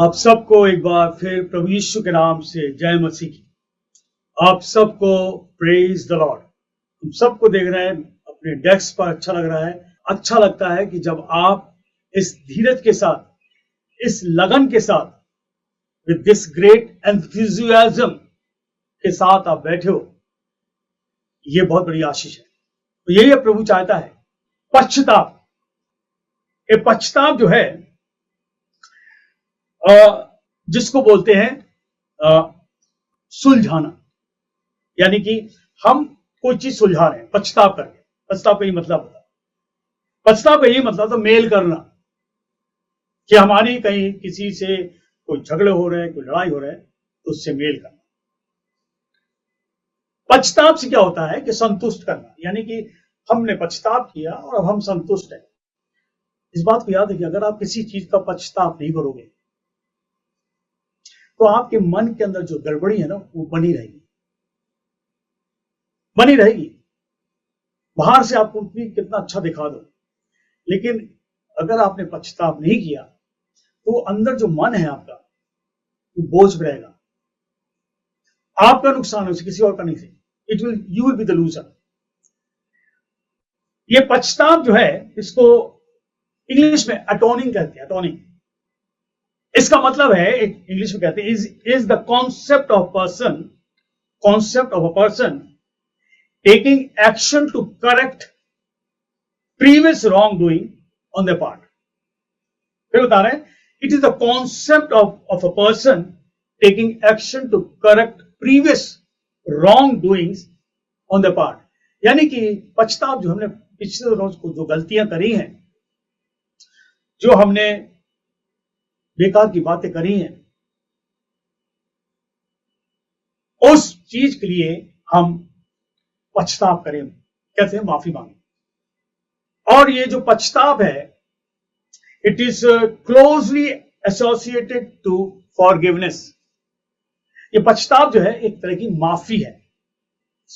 आप सबको एक बार फिर प्रभु यीशु के नाम से जय मसीह की। आप सबको प्रेज द लॉर्ड। हम सबको देख रहे हैं अपने डेस्क पर, अच्छा लग रहा है। अच्छा लगता है कि जब आप इस धीरज के साथ, इस लगन के साथ, विद दिस ग्रेट एंथुसियाज्म के साथ आप बैठे हो, ये बहुत बड़ी आशीष है। तो यही प्रभु चाहता है। पश्चाताप, ये पश्चाताप जो है जिसको बोलते हैं सुलझाना, यानी कि हम कोई चीज सुलझा रहे हैं पश्चाताप करके। पश्चाताप का यही मतलब होता है। पश्चाताप का यही मतलब तो मेल करना, कि हमारी कहीं किसी से कोई झगड़े हो रहे हैं, कोई लड़ाई हो रहा है, तो उससे मेल करना। पश्चाताप से क्या होता है कि संतुष्ट करना, यानी कि हमने पश्चाताप किया और अब हम संतुष्ट हैं। इस बात को याद है कि अगर आप किसी चीज का पश्चाताप नहीं करोगे तो आपके मन के अंदर जो गड़बड़ी है ना, वो बनी रहेगी। बाहर से आपको कितना अच्छा दिखा दो, लेकिन अगर आपने पश्चाताप नहीं किया तो अंदर जो मन है आपका, वो बोझ रहेगा। आपका नुकसान है, किसी और का नहीं। You will be the loser. ये पश्चाताप जो है, इसको इंग्लिश में अटोनिंग कहते हैं। अटोनिंग, इसका मतलब है, इंग्लिश में कहते हैं, is the concept of a person taking action to correct previous wrongdoing on their part. फिर बता रहे हैं, it is the concept of a person taking action to correct previous wrongdoings on their part. यानी कि पश्चाताप, जो हमने पिछले रोज को जो गलतियां करी हैं, जो हमने बेकार की बातें करी हैं, उस चीज के लिए हम पश्चाताप करें, कहते हैं माफी मांगे। और ये जो पश्चाताप है, it is closely associated to forgiveness. ये पश्चाताप जो है एक तरह की माफी है।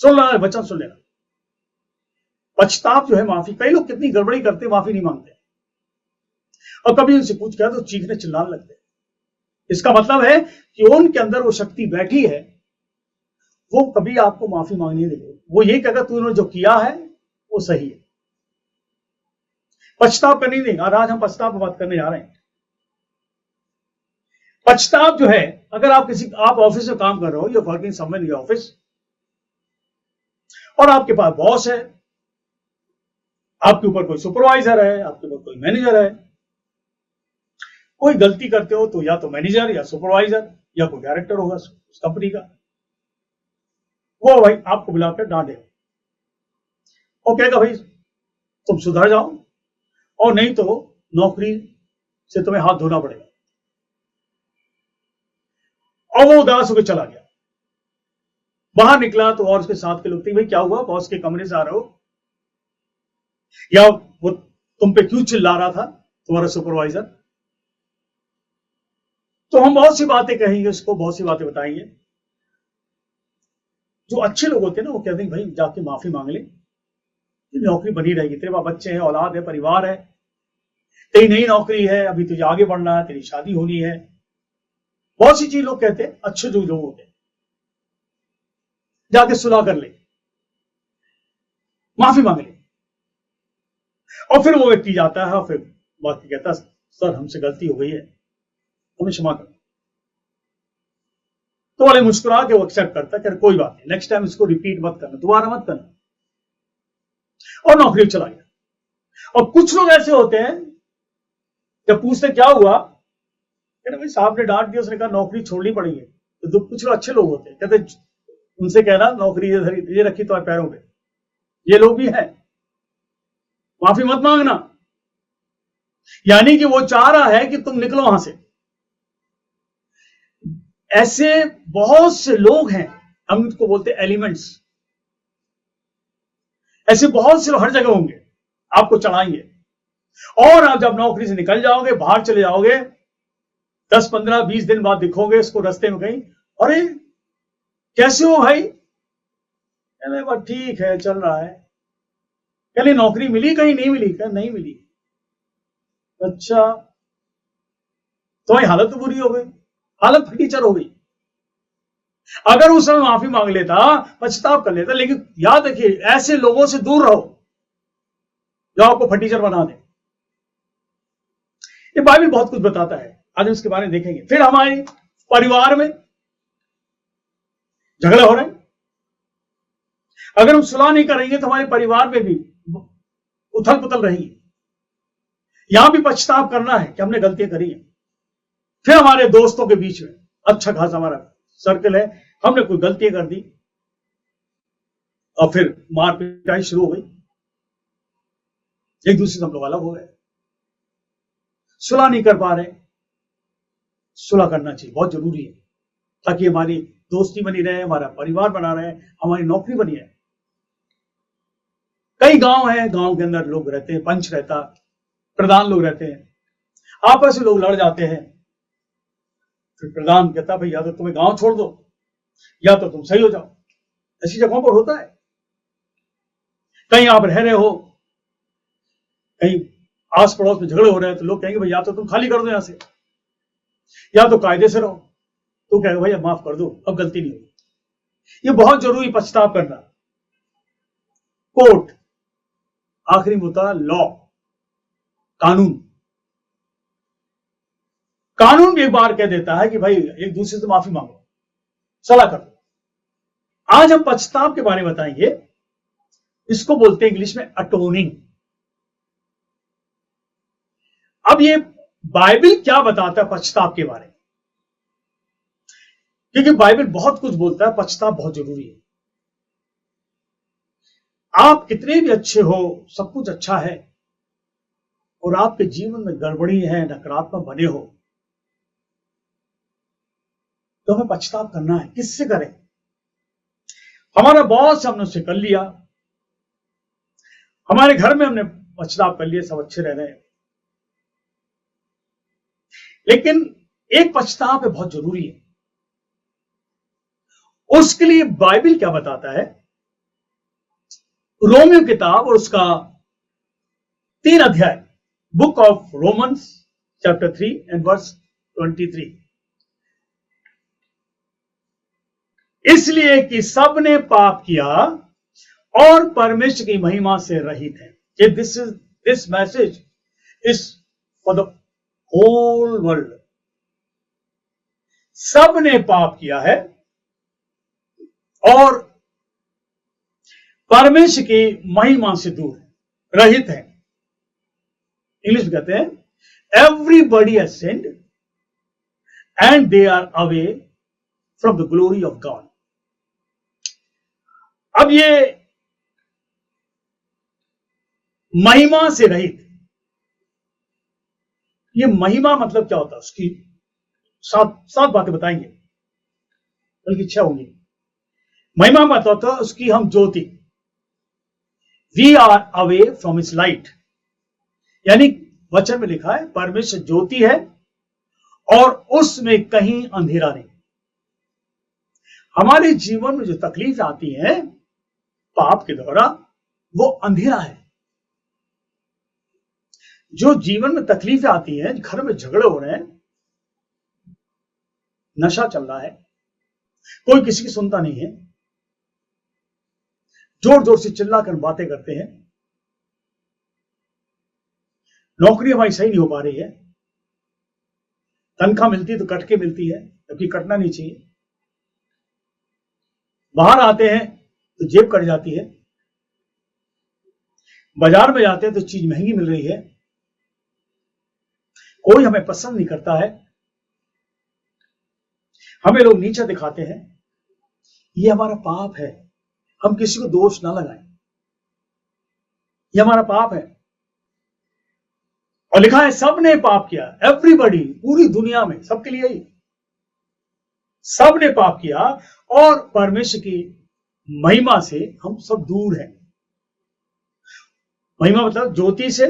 सुन लेना, वचन सुन लेना। पश्चाताप जो है माफी। कई लोग कितनी गड़बड़ी करते, माफी नहीं मांगते, और कभी उनसे पूछ किया तो चीखने चिल्लाने लगते। इसका मतलब है कि उनके अंदर वो शक्ति बैठी है, वो कभी आपको माफी मांगने नहीं देंगे। वो ये कहकर तूने जो किया है वो सही है, पश्चाताप करने नहीं देंगे। और आज हम पश्चाताप पर बात करने जा रहे हैं। पश्चाताप जो है, अगर आप ऑफिस में काम कर रहे हो, you working somewhere in your office, और आपके पास बॉस है, आपके ऊपर कोई सुपरवाइजर है, आपके ऊपर कोई मैनेजर है। कोई गलती करते हो तो या तो मैनेजर या सुपरवाइजर या कोई डायरेक्टर होगा उस कंपनी का, वो भाई आपको बुलाकर डांटेगा और कहेगा भाई तुम सुधर जाओ, और नहीं तो नौकरी से तुम्हें हाथ धोना पड़ेगा। और वो उदास होकर चला गया। बाहर निकला तो और उसके साथ के लोग थे, भाई क्या हुआ, बॉस के कमरे से आ रहे हो, या वो तुम पे क्यों चिल्ला रहा था तुम्हारा सुपरवाइजर। तो हम बहुत सी बातें कहेंगे, उसको बहुत सी बातें बताएंगे। जो अच्छे लोग होते हैं ना, वो कहते हैं भाई जाके माफी मांग ले, नौकरी बनी रहेगी, तेरे पास बच्चे हैं, औलाद है, परिवार है, तेरी नई नौकरी है, अभी तुझे आगे बढ़ना है, तेरी शादी होनी है। बहुत सी चीज लोग कहते हैं, अच्छे जो लोग होते हैं, जाके सुलह कर ले, माफी मांग ले। और फिर वो व्यक्ति जाता है और फिर बात कहता है, सर हमसे गलती हो गई है, हमें क्षमा कर। तो वाले मुस्कुरा के वो एक्सेप्ट करता है, कोई बात नहीं, नेक्स्ट टाइम इसको रिपीट मत करना, दोबारा मत करना, और नौकरी चला गया। और कुछ लोग ऐसे होते हैं, जब पूछते क्या हुआ, कहते भाई साहब ने डांट दिया, उसने कहा नौकरी छोड़नी पड़ेगी। तो कुछ लोग अच्छे लोग होते हैं, कहते उनसे कहना नौकरी ये रखी तो पैरों पे। ये लोग भी हैं, माफी मत मांगना, यानी कि वो चाह रहा है कि तुम निकलो वहां से। ऐसे बहुत से लोग हैं, हम इनको बोलते हैं एलिमेंट्स। ऐसे बहुत से लोग हर जगह होंगे, आपको चढ़ाएंगे। और आप जब नौकरी से निकल जाओगे, बाहर चले जाओगे, 10, 15, 20 दिन बाद दिखोगे इसको रास्ते में कहीं, अरे कैसे हो भाई, बस ठीक है चल रहा है। कहले नौकरी मिली, कहीं नहीं मिली, कहीं नहीं मिली। अच्छा, तुम्हारी हालत तो बुरी हो गई, हालत फटीचर हो गई। अगर उस समय माफी मांग लेता, पछताव कर लेता, लेकिन याद रखिए ऐसे लोगों से दूर रहो जो आपको फटीचर बना दे। ये बाइबल बहुत कुछ बताता है, आज हम इसके बारे में देखेंगे। फिर हमारे परिवार में झगड़े हो रहे हैं, अगर हम सुलह नहीं करेंगे तो हमारे परिवार में भी उथल पुथल रहेगी। यहां भी पछताव करना है कि हमने गलतियां करी है। फिर हमारे दोस्तों के बीच में अच्छा खासा हमारा सर्कल है, हमने कोई गलतियां कर दी और फिर मार पिटाई शुरू हो गई, एक दूसरे से हम लोग अलग हो गए, सुलह नहीं कर पा रहे। सुलह करना चाहिए, बहुत जरूरी है, ताकि हमारी दोस्ती बनी रहे, हमारा परिवार बना रहे, हमारी नौकरी बनी रहे। कई गांव हैं, गांव के अंदर लोग रहते हैं, पंच रहता, प्रधान लोग रहते हैं, आपस में लोग लड़ जाते हैं। फिर प्रधान कहता भाई या तो तुम्हें गांव छोड़ दो या तो तुम सही हो जाओ। ऐसी जगहों पर होता है। कहीं आप रह रहे हो, कहीं आस पड़ोस में झगड़े हो रहे हैं, तो लोग कहेंगे भाई या तो तुम खाली कर दो यहां से, या तो कायदे से रहो। तो कहेगा भाई अब माफ कर दो, अब गलती नहीं होगी। ये बहुत जरूरी, पछताव करना। कोर्ट आखिरी में होता है लॉ, कानून। कानून भी एक बार कह देता है कि भाई एक दूसरे से माफी मांगो, सलाह करो। आज हम पछताव के बारे में बताएंगे। इसको बोलते हैं इंग्लिश में अटोनिंग। अब ये बाइबल क्या बताता है पछताव के बारे में, क्योंकि बाइबल बहुत कुछ बोलता है, पछताव बहुत जरूरी है। आप कितने भी अच्छे हो, सब कुछ अच्छा है, और आपके जीवन में गड़बड़ी है, नकारात्मक बने हो, तो हमें पछताव करना है। किससे करें? हमारा बॉस हमने उससे कर लिया, हमारे घर में हमने पछताव कर लिया, सब अच्छे रह रहे हैं, लेकिन एक पछताव है बहुत जरूरी है। उसके लिए बाइबल क्या बताता है? रोमियो किताब और उसका 3 अध्याय, book of Romans chapter 3 and verse 23। इसलिए कि सबने पाप किया और परमेश्वर की महिमा से रहित है। This message is for the whole world. सबने पाप किया है और परमेश्वर की महिमा से दूर है, रहित है। इंग्लिश में कहते हैं everybody has sinned and they are away from the glory of God. अब ये महिमा से रहित, ये महिमा मतलब क्या होता है? उसकी सात बातें बताएंगे, बल्कि इच्छा होंगी। महिमा मतलब होता है उसकी हम ज्योति, we are away from its light. यानी वचन में लिखा है परमेश्वर ज्योति है और उसमें कहीं अंधेरा नहीं। हमारे जीवन में जो तकलीफ आती है पाप के द्वारा, वो अंधेरा है। जो जीवन में तकलीफें आती हैं, घर में झगड़े हो रहे हैं, नशा चल रहा है, कोई किसी की सुनता नहीं है, जोर जोर से चिल्लाकर बातें करते हैं, नौकरी हमारी सही नहीं हो पा रही है, तनख्वाह मिलती है तो कट के मिलती है, जबकि कटना नहीं चाहिए, बाहर आते हैं तो जेब कट जाती है, बाजार में जाते हैं तो चीज महंगी मिल रही है, कोई हमें पसंद नहीं करता है, हमें लोग नीचा दिखाते हैं। ये हमारा पाप है। हम किसी को दोष ना लगाएं, ये हमारा पाप है। और लिखा है सबने पाप किया, एवरीबॉडी, पूरी दुनिया में सबके लिए ही, सबने पाप किया और परमेश्वर की महिमा से हम सब दूर हैं। महिमा मतलब ज्योति से,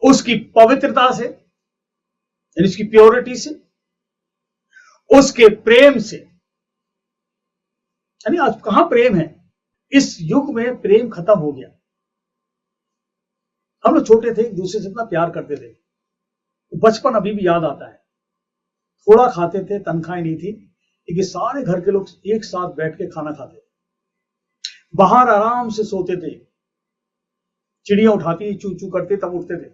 उसकी पवित्रता से, यानी उसकी प्योरिटी से, उसके प्रेम से। यानी आज कहां प्रेम है? इस युग में प्रेम खत्म हो गया। हम लोग छोटे थे, एक दूसरे से इतना प्यार करते थे, बचपन अभी भी याद आता है। थोड़ा खाते थे, तनख्वाह नहीं थी, लेकिन सारे घर के लोग एक साथ बैठ के खाना खाते थे, बाहर आराम से सोते थे, चिड़िया उठाती चू चू करते तब उठते थे।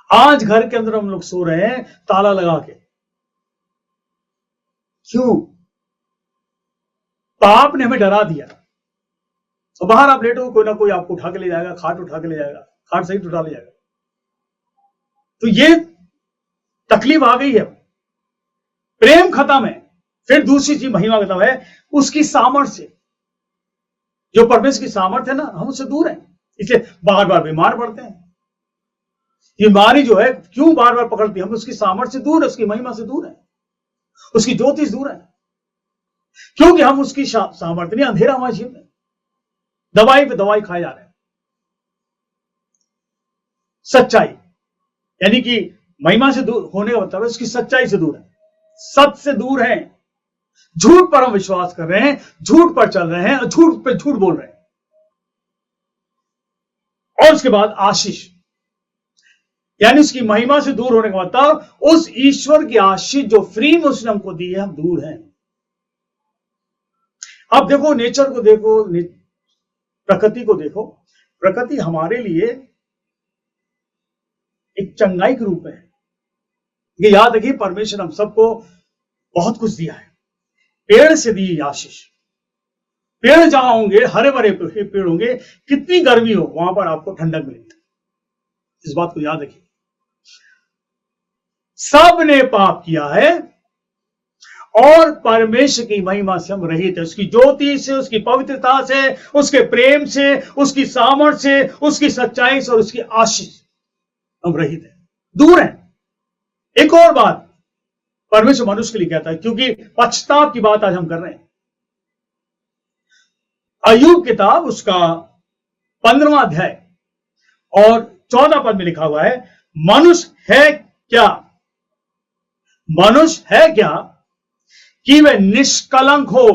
आज घर के अंदर हम लोग सो रहे हैं ताला लगा के। क्यों? पाप ने हमें डरा दिया। तो बाहर आप लेटो, कोई ना कोई आपको उठा के ले जाएगा, खाट उठा के ले जाएगा, खाट सहित उठा ले जाएगा। तो ये तकलीफ आ गई है, प्रेम खत्म है। फिर दूसरी चीज महिमा खत्म है, उसकी सामर्थ्य, जो परमेश्वर की सामर्थ्य है ना, हम उससे दूर हैं, इसलिए बार बार बीमार पड़ते हैं। ये बीमारी जो है क्यों बार बार पकड़ती है? हम उसकी सामर्थ्य से दूर है, उसकी महिमा से दूर है, उसकी ज्योति से दूर है, क्योंकि हम उसकी सामर्थ्य नहीं, अंधेरा हमारे जीवन में, दवाई पे दवाई खाए जा रहे हैं। सच्चाई यानी कि महिमा से दूर होने का मतलब है उसकी सच्चाई से दूर है, सत्य से दूर है, झूठ पर हम विश्वास कर रहे हैं, झूठ पर चल रहे हैं, झूठ पे झूठ बोल रहे हैं। और उसके बाद आशीष, यानी उसकी महिमा से दूर होने का मतलब उस ईश्वर की आशीष जो फ्री में उसने हमको दी है, हम दूर हैं। अब देखो, नेचर को देखो, प्रकृति को देखो। प्रकृति हमारे लिए एक चंगाई के रूप में है। ये याद रखिए, परमेश्वर हम सबको बहुत कुछ दिया है। पेड़ से दी आशीष, पेड़ जहां होंगे, हरे भरे पेड़ होंगे, कितनी गर्मी हो वहां पर आपको ठंडक मिलेगी। इस बात को याद रखिए। सब ने पाप किया है और परमेश्वर की महिमा से हम रहित है, उसकी ज्योति से, उसकी पवित्रता से, उसके प्रेम से, उसकी सामर्थ्य से, उसकी सच्चाई से और उसकी आशीष हम रहित है, दूर है। एक और बात परमेश्वर मनुष्य के लिए कहता है, क्योंकि पश्चाताप की बात आज हम कर रहे हैं। अय्यूब किताब उसका 15वां अध्याय और 14 पद में लिखा हुआ है, मनुष्य है क्या, मनुष्य है क्या कि वह निष्कलंक हो।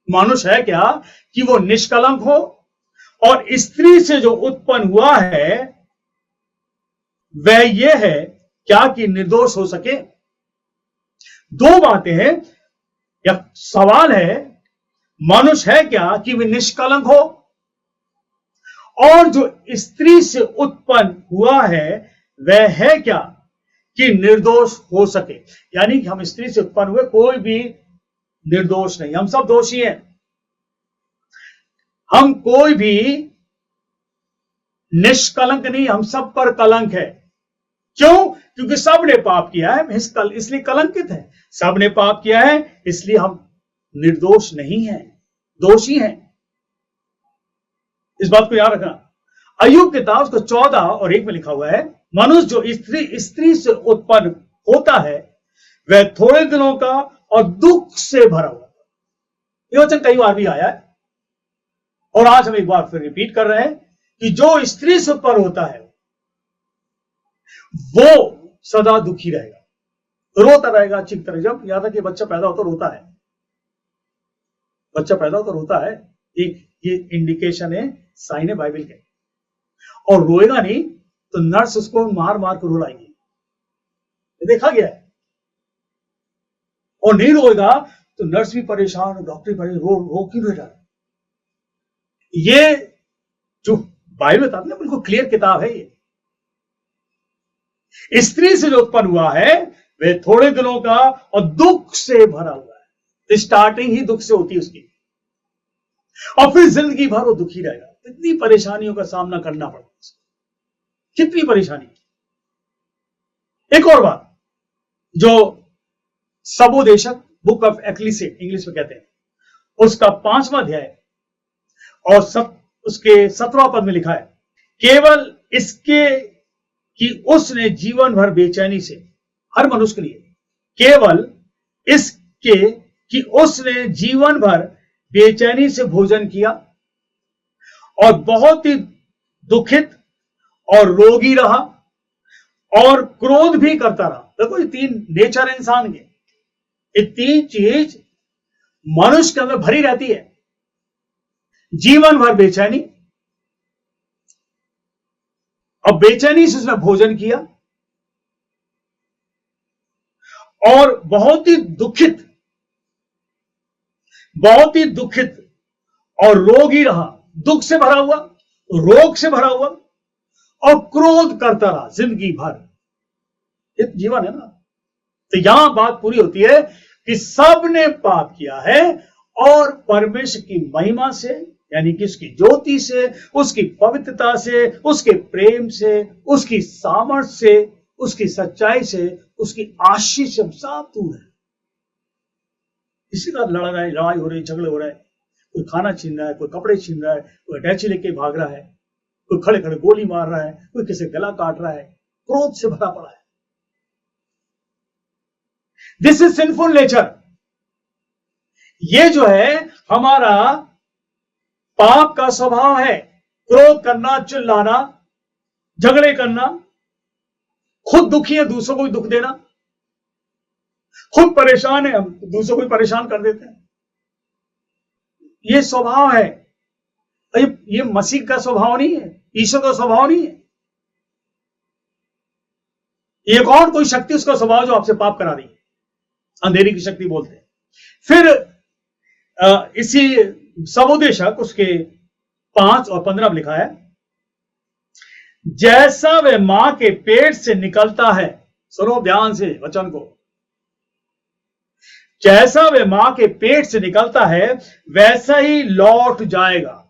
मनुष्य है क्या कि वो निष्कलंक हो, और स्त्री से जो उत्पन्न हुआ है वह ये है क्या कि निर्दोष हो सके। दो बातें हैं, या सवाल है, मनुष्य है क्या कि वह निष्कलंक हो, और जो स्त्री से उत्पन्न हुआ है वह है क्या कि निर्दोष हो सके। यानी कि हम स्त्री से उत्पन्न हुए, कोई भी निर्दोष नहीं, हम सब दोषी हैं, हम कोई भी निष्कलंक नहीं, हम सब पर कलंक है। क्यों? क्योंकि सब ने पाप किया है, इसलिए कलंकित है। सब ने पाप किया है इसलिए हम निर्दोष नहीं हैं, दोषी हैं। इस बात को याद रखना। अय्यूब किताब उसको 14 और 1 में लिखा हुआ है, मनुष्य जो स्त्री से उत्पन्न होता है वह थोड़े दिनों का और दुख से भरा हुआ। यह वचन कई बार भी आया है और आज हम एक बार फिर रिपीट कर रहे हैं कि जो स्त्री से उत्पन्न होता है वो सदा दुखी रहेगा, रोता रहेगा, चीखता रहेगा। जब याद है कि बच्चा पैदा होता रोता है, बच्चा पैदा होता रोता है, ये इंडिकेशन है, साइन है बाइबल के। और रोएगा नहीं तो नर्स उसको मार मार कर रुलाएगी, ये देखा गया है। और नहीं रोएगा तो नर्स भी परेशान, डॉक्टर भी परेशान, रो क्यों रह रहा है। ये जो बाइबल बताते हैं बिल्कुल क्लियर किताब है। ये स्त्री से जो उत्पन्न हुआ है वह थोड़े दिनों का और दुख से भरा हुआ है। तो स्टार्टिंग ही दुख से होती है उसकी, और फिर जिंदगी भर वो दुखी रहेगा। कितनी परेशानियों का सामना करना पड़ता है, कितनी परेशानी। एक और बात जो सबोदेशक, बुक ऑफ एक्लीसिया इंग्लिश में कहते हैं, उसका 5वां अध्याय और उसके 17वां पद में लिखा है, केवल इसके कि उसने जीवन भर बेचैनी से, हर मनुष्य के लिए, केवल इसके कि उसने जीवन भर बेचैनी से भोजन किया और बहुत ही दुखित और रोगी रहा और क्रोध भी करता रहा। देखो, ये 3 नेचर इंसान के, ये 3 चीज मनुष्य के अंदर भरी रहती है। जीवन भर बेचैनी, और बेचैनी से उसने भोजन किया और बहुत ही दुखित और रोगी रहा, दुख से भरा हुआ, रोग से भरा हुआ और क्रोध करता रहा जिंदगी भर। ये जीवन है ना। तो यहां बात पूरी होती है कि सबने पाप किया है और परमेश्वर की महिमा से, यानी कि उसकी ज्योति से, उसकी पवित्रता से, उसके प्रेम से, उसकी सामर्थ्य से, उसकी सच्चाई से, उसकी आशीष से सब दूर है। इसी का लड़ाई हो रही, झगड़े हो रहे हैं, कोई खाना छीन रहा है, कोई कपड़े छीन रहा है, कोई अटैची लेके भाग रहा है, कोई खड़े खड़े गोली मार रहा है, कोई किसी गला काट रहा है, क्रोध से भरा पड़ा है। This is sinful nature. ये जो है हमारा पाप का स्वभाव है, क्रोध करना, चिल्लाना, झगड़े करना, खुद दुखी है दूसरों को भी दुख देना, खुद परेशान है हम दूसरों को भी परेशान कर देते हैं। ये स्वभाव है। ये मसीह का स्वभाव नहीं है, ईश्वर का स्वभाव नहीं है। एक और कोई शक्ति उसका स्वभाव जो आपसे पाप करा रही है, अंधेरी की शक्ति बोलते हैं। फिर इसी सबोदेशक उसके 5 और 15 में लिखा है, जैसा वह मां के पेट से निकलता है, सुनो ध्यान से वचन को, जैसा वह मां के पेट से निकलता है वैसा ही लौट जाएगा।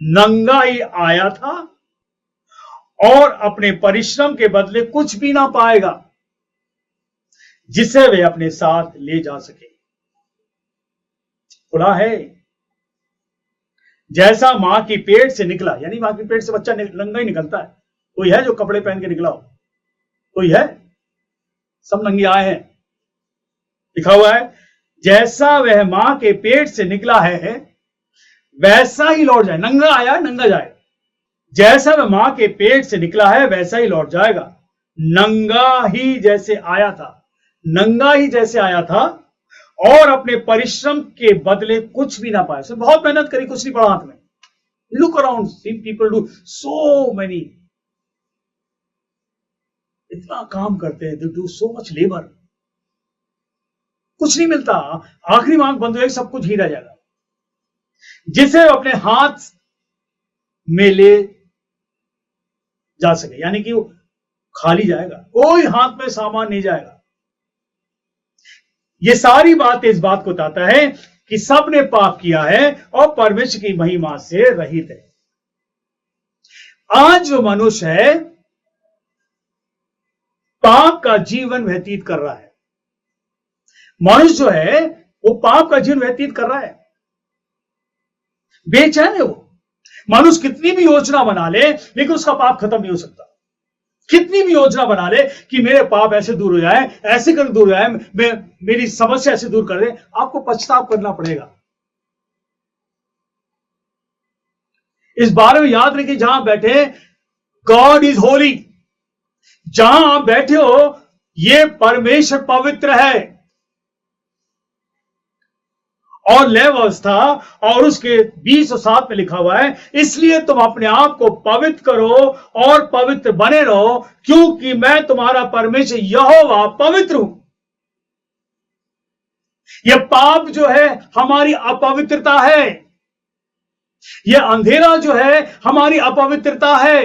नंगा ही आया था और अपने परिश्रम के बदले कुछ भी ना पाएगा जिसे वे अपने साथ ले जा सके। खुला है, जैसा मां की पेट से निकला, यानी मां की पेट से बच्चा नंगा ही निकलता है। कोई है जो कपड़े पहन के निकला हो? कोई है? सब नंगे आए हैं। लिखा हुआ है, जैसा वह मां के पेट से निकला है वैसा ही लौट जाए। नंगा आया, नंगा जाएगा। जैसा वह मां के पेट से निकला है वैसा ही लौट जाएगा। नंगा ही जैसे आया था, नंगा ही जैसे आया था और अपने परिश्रम के बदले कुछ भी ना पाया। उसने बहुत मेहनत करी, कुछ नहीं पड़ा हाथ में। Look around, see people do so many, इतना काम करते हैं, they do so much labour, कुछ नहीं मिलता। आखिरी मांग बंद हो, सब कुछ ही रह जाएगा। जिसे अपने हाथ में ले जा सके, यानी कि वो खाली जाएगा, कोई हाथ में सामान नहीं जाएगा। ये सारी बातें इस बात को बताता है कि सबने पाप किया है और परमेश्वर की महिमा से रहित है। आज जो मनुष्य है पाप का जीवन व्यतीत कर रहा है, मनुष्य जो है वो पाप का जीवन व्यतीत कर रहा है, बेचैन है वो। मनुष्य कितनी भी योजना बना ले लेकिन उसका पाप खत्म नहीं हो सकता। कितनी भी योजना बना ले कि मेरे पाप ऐसे दूर हो जाए, ऐसे कर दूर हो जाए, मेरी समस्या ऐसे दूर कर दे, आपको पछतावा करना पड़ेगा। इस बारे में याद रखिए, जहां बैठे गॉड इज होली, जहां आप बैठे हो ये परमेश्वर पवित्र है। और लय अवस्था और उसके 20 और 7 में लिखा हुआ है, इसलिए तुम अपने आप को पवित्र करो और पवित्र बने रहो, क्योंकि मैं तुम्हारा परमेश्वर यहोवा पवित्र हूं। यह पाप जो है हमारी अपवित्रता है, यह अंधेरा जो है हमारी अपवित्रता है,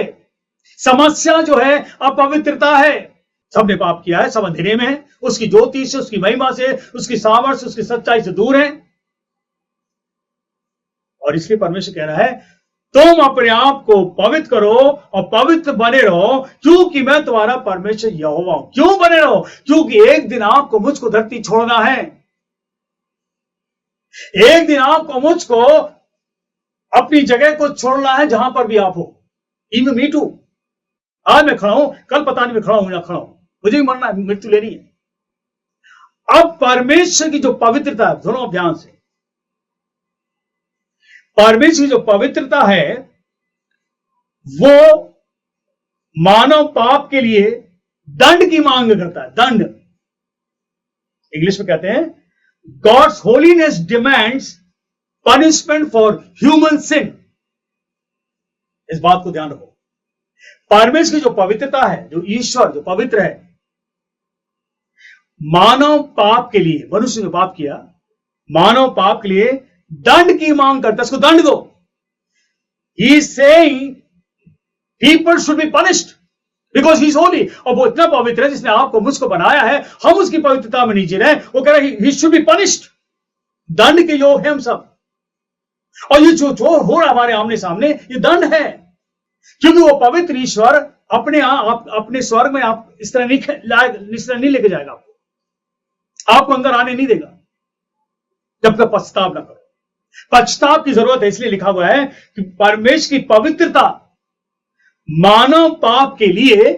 समस्या जो है अपवित्रता है। सबने पाप किया है, सब अंधेरे में है, उसकी ज्योति से, उसकी महिमा से, उसकी सामर्थ्य, उसकी सच्चाई से दूर है। और इसलिए परमेश्वर कह रहा है, तुम अपने आप को पवित्र करो और पवित्र बने रहो, क्योंकि मैं तुम्हारा परमेश्वर यहोवा हूं। क्यों बने रहो? क्योंकि एक दिन आपको मुझको धरती छोड़ना है, एक दिन आपको मुझको अपनी जगह को छोड़ना है, जहां पर भी आप हो। इवन मी टू, आज मैं खड़ा हूं, कल पता नहीं मैं खड़ा हूं या खड़ा हूं, मुझे भी मरना है, मृत्यु लेनी है। अब परमेश्वर की जो पवित्रता है, सुनो ध्यान से, परमेश्वर की जो पवित्रता है वो मानव पाप के लिए दंड की मांग करता है। दंड, इंग्लिश में कहते हैं God's holiness demands punishment for human sin. इस बात को ध्यान रखो। परमेश्वर की जो पवित्रता है, जो ईश्वर जो पवित्र है, मानव पाप के लिए, मनुष्य ने पाप किया, मानव पाप के लिए दंड की मांग करता है, इसको दंड दो। He is saying people should be punished because he is Holi. और वो इतना पवित्र है जिसने आपको मुझको बनाया है, हम उसकी पवित्रता में नहीं जी रहे, वो कह रहे हैं ही शुड बी पनिश्ड। दंड के योग है हम सब। और ये जो जो हो रहा है हमारे आमने सामने, ये दंड है, क्योंकि वो पवित्र ईश्वर अपने स्वर्ग में आप इस तरह नहीं लेके जाएगा, आपको अंदर आने नहीं देगा जब तक पछताव ना करो। पछताव की जरूरत है, इसलिए लिखा हुआ है कि परमेश्वर की पवित्रता मानव पाप के लिए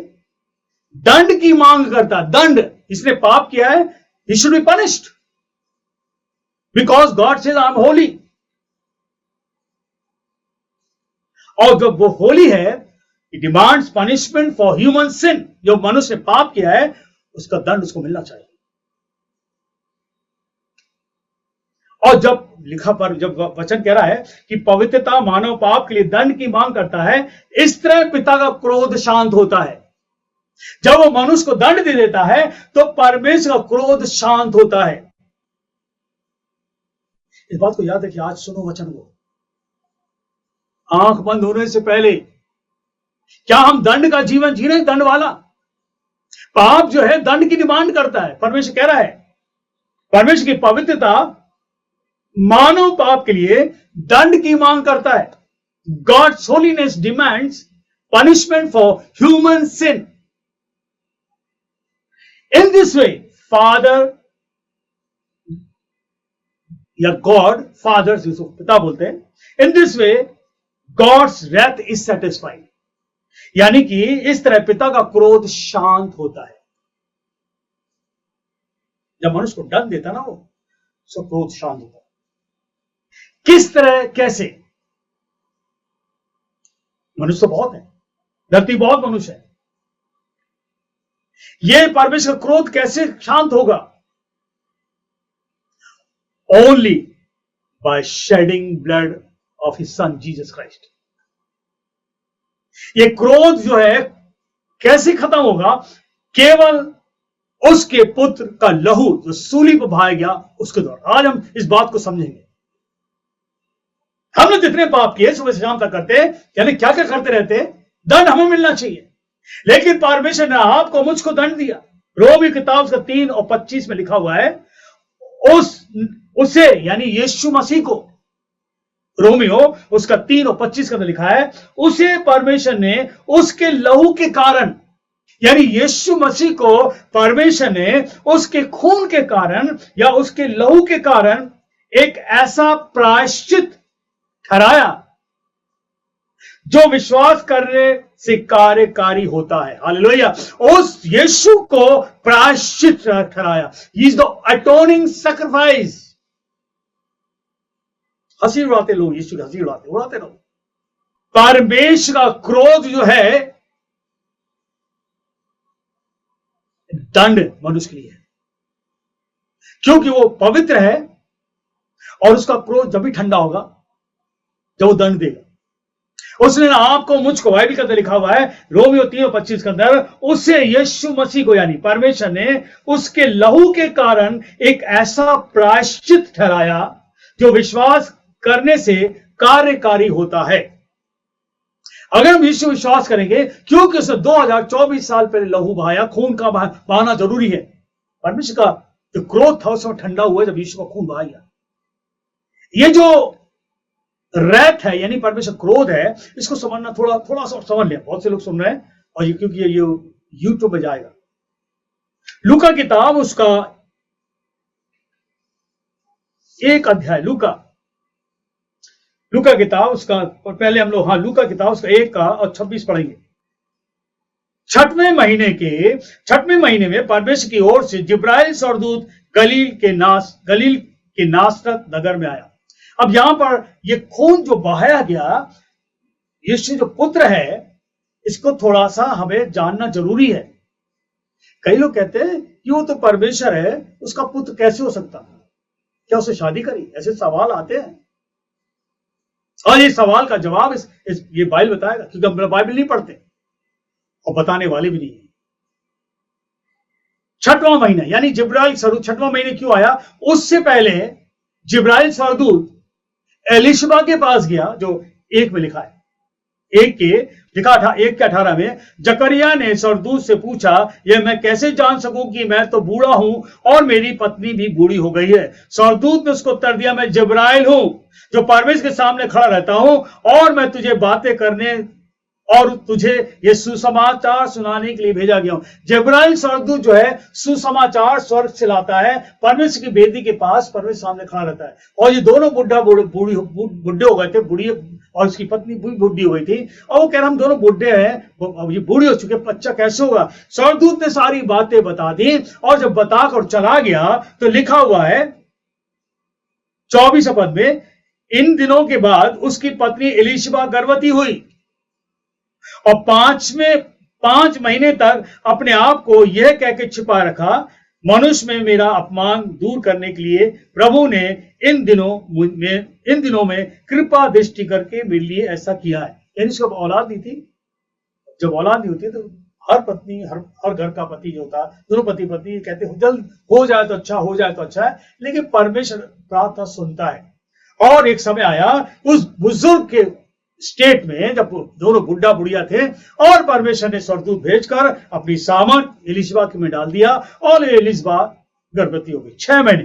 दंड की मांग करता। दंड, इसने पाप किया है, he should be punished because God says I am holy. और जब वो होली है, it demands punishment for human sin. जो मनुष्य ने पाप किया है उसका दंड उसको मिलना चाहिए। और जब जब वचन कह रहा है कि पवित्रता मानव पाप के लिए दंड की मांग करता है, इस तरह पिता का क्रोध शांत होता है। जब वो मनुष्य को दंड दे देता है तो परमेश्वर का क्रोध शांत होता है। इस बात को याद रखिए, आज सुनो वचन को, आंख बंद होने से पहले। क्या हम दंड का जीवन जी रहे हैं? दंड वाला पाप जो है दंड की डिमांड करता है। परमेश्वर कह रहा है, परमेश्वर की पवित्रता मानव पाप के लिए दंड की मांग करता है। God's holiness demands punishment for human sin. In this way father या गॉड, फादर जिसको पिता बोलते हैं, in this way God's wrath is satisfied. यानी कि इस तरह पिता का क्रोध शांत होता है। जब मनुष्य को दंड देता ना वो, उसका क्रोध शांत होता है। किस तरह, कैसे? मनुष्य तो बहुत है, धरती बहुत मनुष्य है, ये परमेश्वर का क्रोध कैसे शांत होगा? Only by shedding blood of his son Jesus Christ. ये क्रोध जो है कैसे खत्म होगा? केवल उसके पुत्र का लहू जो सूली पर बहाया गया उसके द्वारा। आज हम इस बात को समझेंगे। हमने जितने पाप किए सुबह से शाम तक करते, यानी क्या क्या करते रहते, दंड हमें मिलना चाहिए, लेकिन परमेश्वर ने आपको मुझको दंड दिया। रोमी किताब का 3 और 25 में लिखा हुआ है, उसे यानी यीशु मसीह को, रोमियो उसका 3 और 25 का लिखा है, उसे परमेश्वर ने उसके लहू के कारण, यानी यीशु मसीह को परमेश्वर ने उसके खून के कारण या उसके लहू के कारण एक ऐसा प्रायश्चित ठहराया जो विश्वास करने से कार्यकारी होता है। हालेलुया। उस यीशु को प्रायश्चित ठहराया। He is the atoning sacrifice. हंसी उड़ाते लोग, यीशु की हंसी उड़ाते लोग। परमेश्वर का क्रोध जो है दंड मनुष्य के लिए है, क्योंकि वो पवित्र है, और उसका क्रोध जब भी ठंडा होगा जब वो दंड देगा। उसने आपको मुझको, बाइबल के अंदर लिखा हुआ है रोमियो 3 और 25 के अंदर, उसे यीशु मसीह को यानी परमेश्वर ने उसके लहू के कारण एक ऐसा प्रायश्चित ठहराया जो विश्वास करने से कार्यकारी होता है। अगर हम यीशु विश्वास करेंगे, क्योंकि उसने 2024 साल पहले लहू बहाया, खून का बहाना जरूरी है। परमेश्वर का जो क्रोध था उस समय ठंडा हुआ जब यीशु का खून बहाया। ये जो रैथ है यानी परमेश्वर क्रोध है, इसको समझना थोड़ा सा समझ लिया। बहुत से लोग सुन रहे हैं, और ये क्योंकि ये यूट्यूब पे जाएगा। लूका किताब उसका 1 अध्याय, लूका किताब उसका, और पहले हम लोग लूका किताब उसका 1 का और 26 पढ़ेंगे। छठवें महीने में परमेश्वर की ओर से जिब्राइल स्वर्गदूत गलील के नासरत नगर में आया। अब यहां पर ये खून जो बहाया गया, यीशु जो पुत्र है, इसको थोड़ा सा हमें जानना जरूरी है। कई लोग कहते हैं कि वो तो परमेश्वर है, उसका पुत्र कैसे हो सकता, क्या उसे शादी करी? ऐसे सवाल आते हैं, और ये सवाल का जवाब ये बाइबल बताएगा, क्योंकि हम बाइबल नहीं पढ़ते और बताने वाले भी नहीं है। छठवां महीना, यानी जिब्राइल सरदूत छठवां महीने क्यों आया? उससे पहले जिब्राइल सरदूत एलिशबा के पास गया, जो 1 में लिखा है, 1 के 18 में, जकरिया ने सरदूत से पूछा, यह मैं कैसे जान सकूं कि मैं तो बूढ़ा हूं और मेरी पत्नी भी बूढ़ी हो गई है? सरदूत ने उसको उत्तर दिया, मैं जिब्राइल हूं जो परमेश्वर के सामने खड़ा रहता हूं, और मैं तुझे बातें करने और तुझे ये सुसमाचार सुनाने के लिए भेजा गया हूं। जिब्राइल सरदूत जो है सुसमाचार स्वर्ग से लाता है, परमेश्वर की बेदी के पास परमेश्वर सामने खड़ा रहता है। और ये दोनों बुढ़े हो गए थे, बूढ़ी और उसकी पत्नी भी बुढ़ी हो गई थी, और वो कह रहा हम दोनों बुढ़े हैं, अब ये बूढ़ी हो चुके, बच्चा कैसे होगा? सरदूत ने सारी बातें बता दी, और जब बताकर चला गया तो लिखा हुआ है 24 पद में, इन दिनों के बाद उसकी पत्नी एलिशबा गर्भवती हुई और 5 महीने तक अपने आप को यह कह के छिपा रखा, मनुष्य में मेरा अपमान दूर करने के लिए प्रभु ने इन दिनों में कृपा दृष्टि करके मेरे लिए ऐसा किया है। यानी उसको औलाद नहीं थी। जब औलाद नहीं होती तो हर पत्नी, हर घर का पति जो होता, दोनों पति पत्नी कहते हैं जल्द हो जाए तो अच्छा, हो जाए तो अच्छा है, लेकिन परमेश्वर प्रार्थना सुनता है। और एक समय आया उस बुजुर्ग के स्टेट में, जब दोनों बुढ़ा बुढ़िया थे, और परमेश्वर ने सरदूत भेजकर अपनी सामर्थ एलिशबा में डाल दिया, और एलिशबा गर्भवती हो गई 6 महीने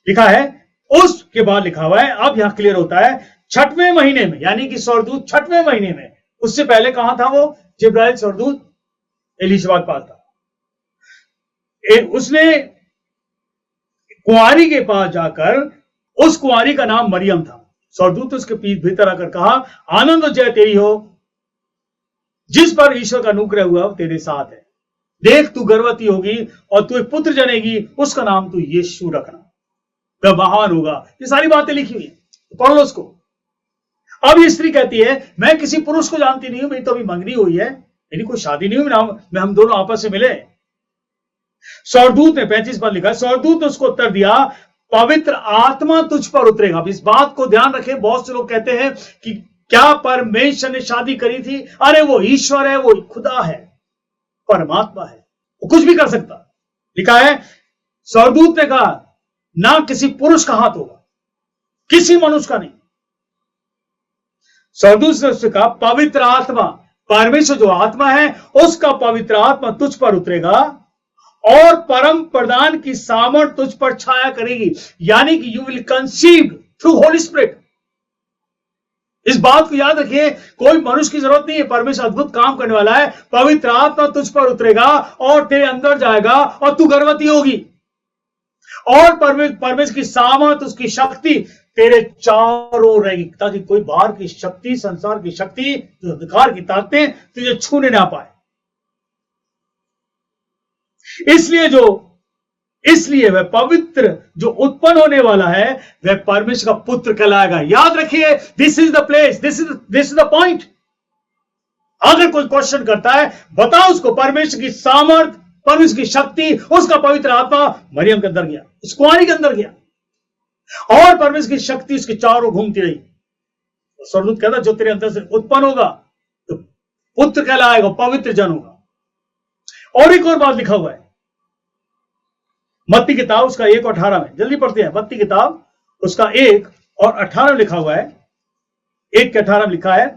लिखा है। उसके बाद लिखा हुआ है, अब यहां क्लियर होता है, 6वें महीने में, यानी कि सरदूत 6वें महीने में, उससे पहले कहां था वो? जिब्राइल सरदूत एलिशबा के पास था। उसने कुंवारी के पास जाकर, उस कुंवारी का नाम मरियम था, सरदूत उसके भीतर आकर कहा, आनंद और जय तेरी हो, जिस पर ईश्वर का अनुग्रह हुआ तेरे साथ है। देख तू गर्भवती होगी और तू एक पुत्र जनेगी, उसका नाम तू यीशु रखना, वह महान होगा। ये सारी बातें लिखी हुई है, पढ़ लो उसको। अब ये स्त्री कहती है, मैं किसी पुरुष को जानती नहीं हूं, मेरी तो अभी मंगनी हुई है, मेरी कोई शादी नहीं हुई, मैं हम दोनों आपस से मिले। सरदूत ने 35 पर लिखा, सरदूत ने उसको उत्तर दिया, पवित्र आत्मा तुझ पर उतरेगा। अब इस बात को ध्यान रखें, बहुत से लोग कहते हैं कि क्या परमेश्वर ने शादी करी थी? अरे वो ईश्वर है, वो खुदा है, परमात्मा है, वो कुछ भी कर सकता। लिखा है, सरदूत ने कहा, ना किसी पुरुष का हाथ होगा, किसी मनुष्य का नहीं। सरदूत ने उससे कहा, पवित्र आत्मा, परमेश्वर जो आत्मा है, उसका पवित्र आत्मा तुझ पर उतरेगा और परम प्रधान की सामर्थ तुझ पर छाया करेगी, यानी कि you will conceive through Holi spirit. इस बात को याद रखिए, कोई मनुष्य की जरूरत नहीं है, परमेश्वर अद्भुत काम करने वाला है। पवित्र आत्मा तुझ पर उतरेगा और तेरे अंदर जाएगा और तू गर्भवती होगी, और परमेश्वर की सामर्थ, उसकी शक्ति तेरे चारों रहेगी, ताकि कोई बाहर की शक्ति, संसार की शक्ति, अंधकार की ताकतें तुझे छूने ना पाए। इसलिए वह पवित्र जो उत्पन्न होने वाला है, वह परमेश्वर का पुत्र कहलाएगा। याद रखिए, this is the place, this is the point. अगर कोई क्वेश्चन करता है, बताओ उसको, परमेश्वर की सामर्थ, परमेश्वर की शक्ति, उसका पवित्र आत्मा मरियम के अंदर गया, उस कुंवारी के अंदर गया, और परमेश्वर की शक्ति उसके चारों घूमती रही। सरदूत कहता, जो तेरे अंदर से उत्पन्न होगा तो पुत्र कहलाएगा, पवित्र जन होगा। और एक और बात लिखा हुआ है मत्ती किताब उसका 1 और 18 में, जल्दी पढ़ते हैं। मत्ती किताब उसका 1 और 18 में लिखा हुआ है, 1 के 18 में लिखा है,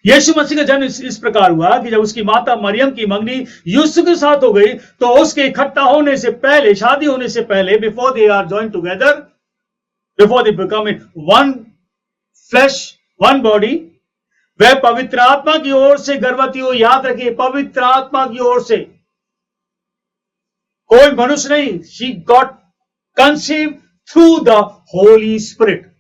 यीशु मसीह का जन्म इस प्रकार हुआ कि जब उसकी माता मरियम की मंगनी यूसुफ के साथ हो गई, तो उसके इकट्ठा होने से पहले, शादी होने से पहले, before they are joined together, before they become one flesh, one body, वह पवित्र आत्मा की ओर से गर्भवती हो। याद रखिए, पवित्र आत्मा की ओर से, कोई मनुष्य नहीं। She got conceive through the Holi spirit.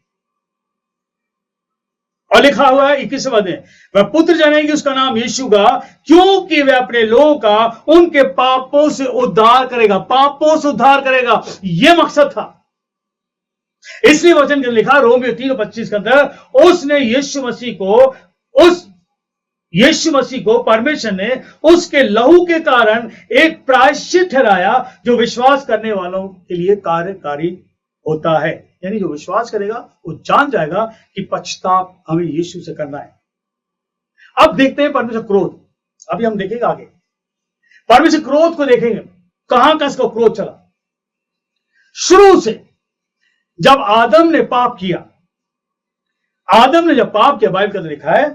और लिखा हुआ है 21 पद में, वह पुत्र जनेगी, उसका नाम यीशु का, क्योंकि वह अपने लोगों का उनके पापों से उद्धार करेगा। पापों से उद्धार करेगा, यह मकसद था। इसलिए वचन के लिखा रोमियो 3:25 के अंदर, उसने यीशु मसीह को परमेश्वर ने उसके लहू के कारण एक प्रायश्चित ठहराया, जो विश्वास करने वालों के लिए कार्यकारी होता है। यानी जो विश्वास करेगा वो जान जाएगा कि पश्चाताप हमें यीशु से करना है। अब देखते हैं परमेश्वर क्रोध। अभी हम देखेंगे आगे परमेश्वर क्रोध को देखेंगे। कहां का इसको क्रोध चला? शुरू से जब आदम ने पाप किया, आदम ने जब पाप किया, बाइबल के अंदर लिखा है,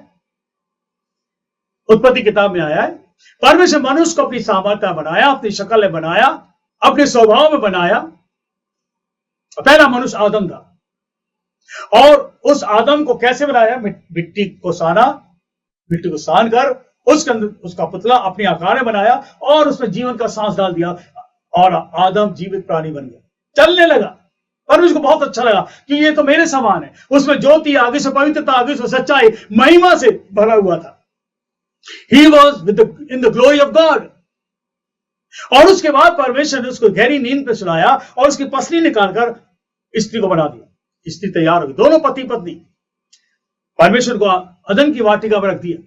उत्पत्ति किताब में आया है, परमेश्वर मनुष्य को अपनी सामर्थ्य बनाया, अपनी शक्ल में बनाया, अपने स्वभाव में बनाया। पहला मनुष्य आदम था, और उस आदम को कैसे बनाया? मिट्टी को साना, मिट्टी को सान कर उसके अंदर उसका पुतला अपने आकार में बनाया और उसमें जीवन का सांस डाल दिया, और आदम जीवित प्राणी बन गया, चलने लगा। परमेश्वर को बहुत अच्छा लगा कि ये तो मेरे समान है। उसमें ज्योति, आगे से पवित्रता, आगे से सच्चाई, महिमा से भरा हुआ था। He was in the glory of God। और उसके बाद परमेश्वर ने उसको गहरी नींद पे सुलाया और उसकी पसली निकालकर स्त्री को बना दिया। स्त्री तैयार हो गई, दोनों पति पत्नी। परमेश्वर को अदन की वाटिका में रख दिया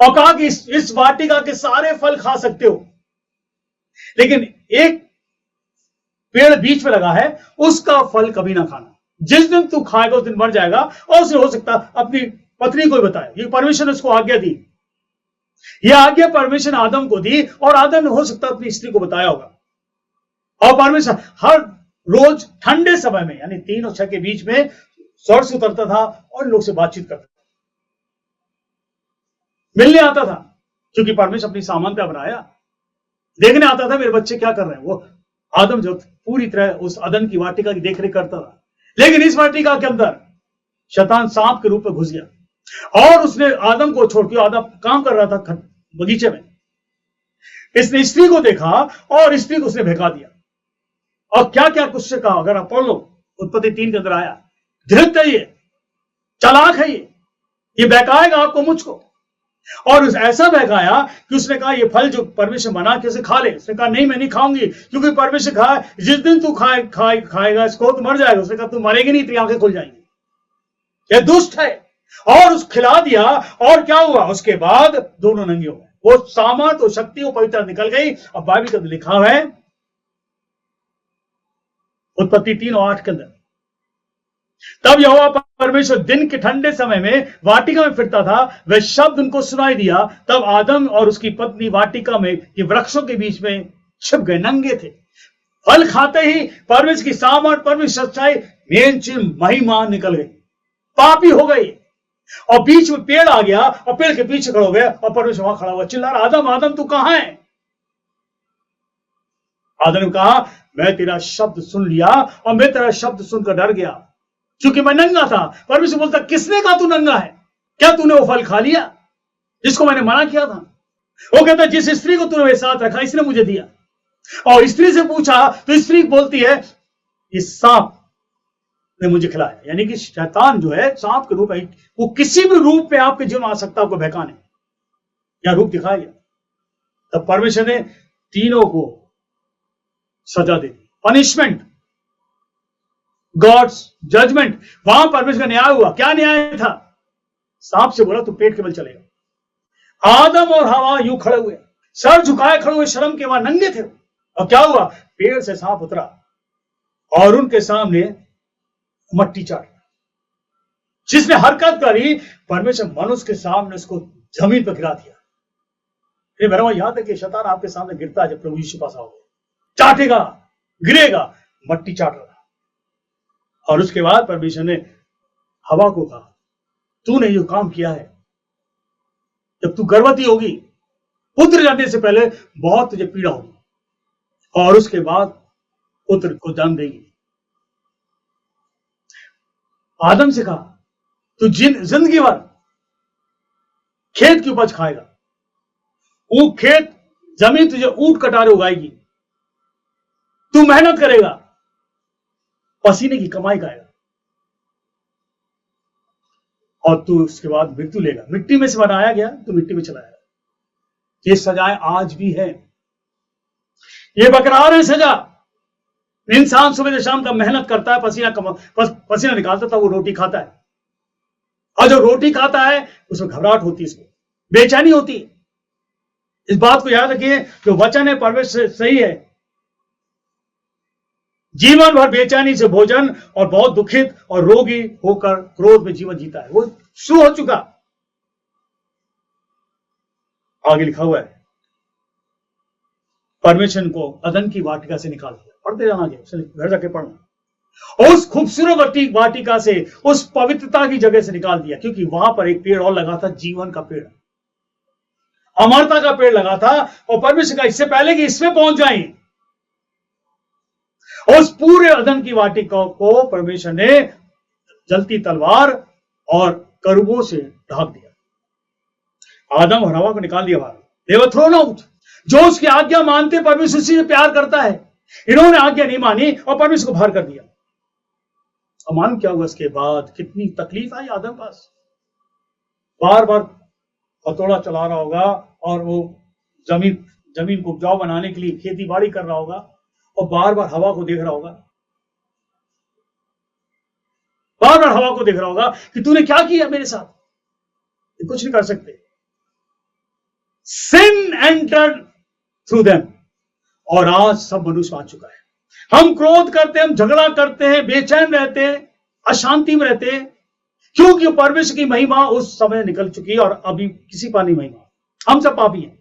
और कहा कि इस वाटिका के सारे फल खा सकते हो, लेकिन एक पेड़ बीच में लगा है, उसका फल कभी ना खाना। जिस दिन तू खाएगा उस दिन मर जाएगा। और उसे हो सकता अपनी पत्नी को बताया, ये परमेश्वर ने उसको आज्ञा दी। यह आज्ञा परमेश्वर ने आदम को दी और आदम ने हो सकता अपनी स्त्री को बताया होगा। और परमेश्वर हर रोज ठंडे समय में, यानी 3 और 6 के बीच में स्वर्ग से उतरता था और लोग से बातचीत करता था, मिलने आता था, क्योंकि परमेश्वर अपनी सामर्थ्य बनाया। देखने आता था मेरे बच्चे क्या कर रहे हैं। वो आदम जो पूरी तरह उस अदन की वाटिका की देखरेख करता था, लेकिन इस वाटिका के अंदर शैतान सांप के रूप में घुस गया और उसने आदम को छोड़ के, आदम काम कर रहा था बगीचे में, इसने स्त्री को देखा और स्त्री को उसने भगा दिया। और क्या क्या कुछ से कहा, अगर आप पढ़ लो, उत्पत्ति 3 के अंदर आया, धृत है ये, चालाक है ये बहकाएगा आपको, मुझको। और ऐसा बहकाया कि उसने कहा ये फल जो परमेश्वर बना के उसे खा ले। उसने कहा नहीं, मैं नहीं खाऊंगी, क्योंकि परमेश्वर कहा जिस दिन तू खाएगा इसको तो मर जाएगा। उसने कहा तू मरेगी नहीं, तेरी आंखें खुल जाएंगी। यह दुष्ट है। और उस खिला दिया, और क्या हुआ? उसके बाद दोनों नंगे हो गए। वो सामर्थ और शक्ति और पवित्रता निकल गई। अब बाइबल के अंदर लिखा है, उत्पत्ति 3 और 8 के अंदर, तब यहोवा परमेश्वर दिन के ठंडे समय में वाटिका में फिरता था, वह शब्द उनको सुनाई दिया। तब आदम और उसकी पत्नी वाटिका में ये वृक्षों के बीच में छिप गए, नंगे थे। फल खाते ही परमेश्वर की सामर्थ, परमेश्वर सच्चाई, मेन चीज महिमा निकल गई, पापी हो गई। और बीच में पेड़ आ गया और पेड़ के पीछे खड़े हो गए और परमेश्वर वहां खड़ा हुआ, चिल्ला रहा, आदम आदम तू कहां है? आदम ने कहा मैं तेरा शब्द सुन लिया और मैं तेरा शब्द सुनकर डर गया, क्योंकि मैं नंगा था। परमेश्वर बोलता किसने कहा तू नंगा है? क्या तूने वो फल खा लिया जिसको मैंने मना किया था? वो कहता जिस स्त्री को तूने मेरे साथ रखा इसने मुझे दिया। और स्त्री से पूछा तो स्त्री बोलती है इस सांप ने मुझे खिलाया। यानी कि शैतान जो है सांप के रूप है, वो किसी भी रूप में आपके जीवन में आ सकता है आपको बहकाने, या रूप दिखाया गया। तब परमेश्वर ने तीनों को सजा दे दी, पनिशमेंट, गॉड्स जजमेंट। वहां परमेश्वर का न्याय हुआ। क्या न्याय था? सांप से बोला तू पेट के बल चलेगा। आदम और हवा यूं खड़े हुए, सर झुकाए खड़े हुए, शर्म के बाद नंगे थे। और क्या हुआ? पेड़ से सांप उतरा और उनके सामने मट्टी चाटी। जिसने हरकत करी, परमेश्वर मनुष्य के सामने उसको जमीन पर गिरा दिया। ये मेरा याद है कि शैतान आपके सामने गिरता है जब प्रभु यीशु पास आओगे, चाटेगा, गिरेगा, मट्टी चाट रहा। और उसके बाद परमेश्वर ने हवा को कहा तूने जो काम किया है, जब तू गर्भवती होगी, पुत्र जाने से पहले बहुत तुझे पीड़ा होगी, और उसके बाद पुत्र को जन्म देगी। आदम से कहा तू जिंदगी भर खेत की उपज खाएगा। वो खेत, जमीन तुझे ऊंट कटारे उगाएगी। तू मेहनत करेगा, पसीने की कमाई खाएगा, और तू उसके बाद मृत्यु लेगा। मिट्टी में से बनाया गया तो मिट्टी में चला जाएगा। ये सजाएं आज भी है, ये बरकरार है सजा। इंसान सुबह से शाम तक मेहनत करता है, पसीना निकालता था, वो रोटी खाता है, और जो रोटी खाता है उसमें घबराहट होती है, इसको बेचैनी होती है। इस बात को याद रखिए, जो वचन है परमेश्वर से सही है। जीवन भर बेचैनी से भोजन और बहुत दुखित और रोगी होकर क्रोध में जीवन जीता है, वो शुरू हो चुका। आगे लिखा हुआ है परमेश्वर को अदन की वाटिका से निकाल दिया। पढ़ते जाना, घर जाके पढ़ना। उस खूबसूरत वाटिका से, उस पवित्रता की जगह से निकाल दिया, क्योंकि वहां पर एक पेड़ और लगा था, जीवन का पेड़, अमरता का पेड़ लगा था। और परमेश्वर का इससे पहले कि इसमें पहुंच जाए, उस पूरे अदन की वाटिका को परमेश्वर ने जलती तलवार और करूबों से ढाक दिया। आदम और हवा को निकाल दिया बाहर। दे वर थ्रोन आउट। जो उसकी आज्ञा मानते, परमेश्वर उसी से प्यार करता है। इन्होंने आज्ञा नहीं मानी और परमेश्वर को बाहर कर दिया। और मालूम क्या हुआ इसके बाद? कितनी तकलीफ आई आदम पास। बार बार हथौड़ा चला रहा होगा और वो जमीन को उपजाऊ बनाने के लिए खेती बाड़ी कर रहा होगा, और बार बार हवा को देख रहा होगा, बार बार हवा को देख रहा होगा कि तूने क्या किया मेरे साथ। ये कुछ नहीं कर सकते। सिन एंटर्ड थ्रू देम। और आज सब मनुष्य आ चुका है। हम क्रोध करते हैं, हम झगड़ा करते हैं, बेचैन रहते हैं, अशांति में रहते हैं, क्योंकि परमेश्वर की महिमा उस समय निकल चुकी है और अभी किसी पर नहीं महिमा। हम सब पापी हैं।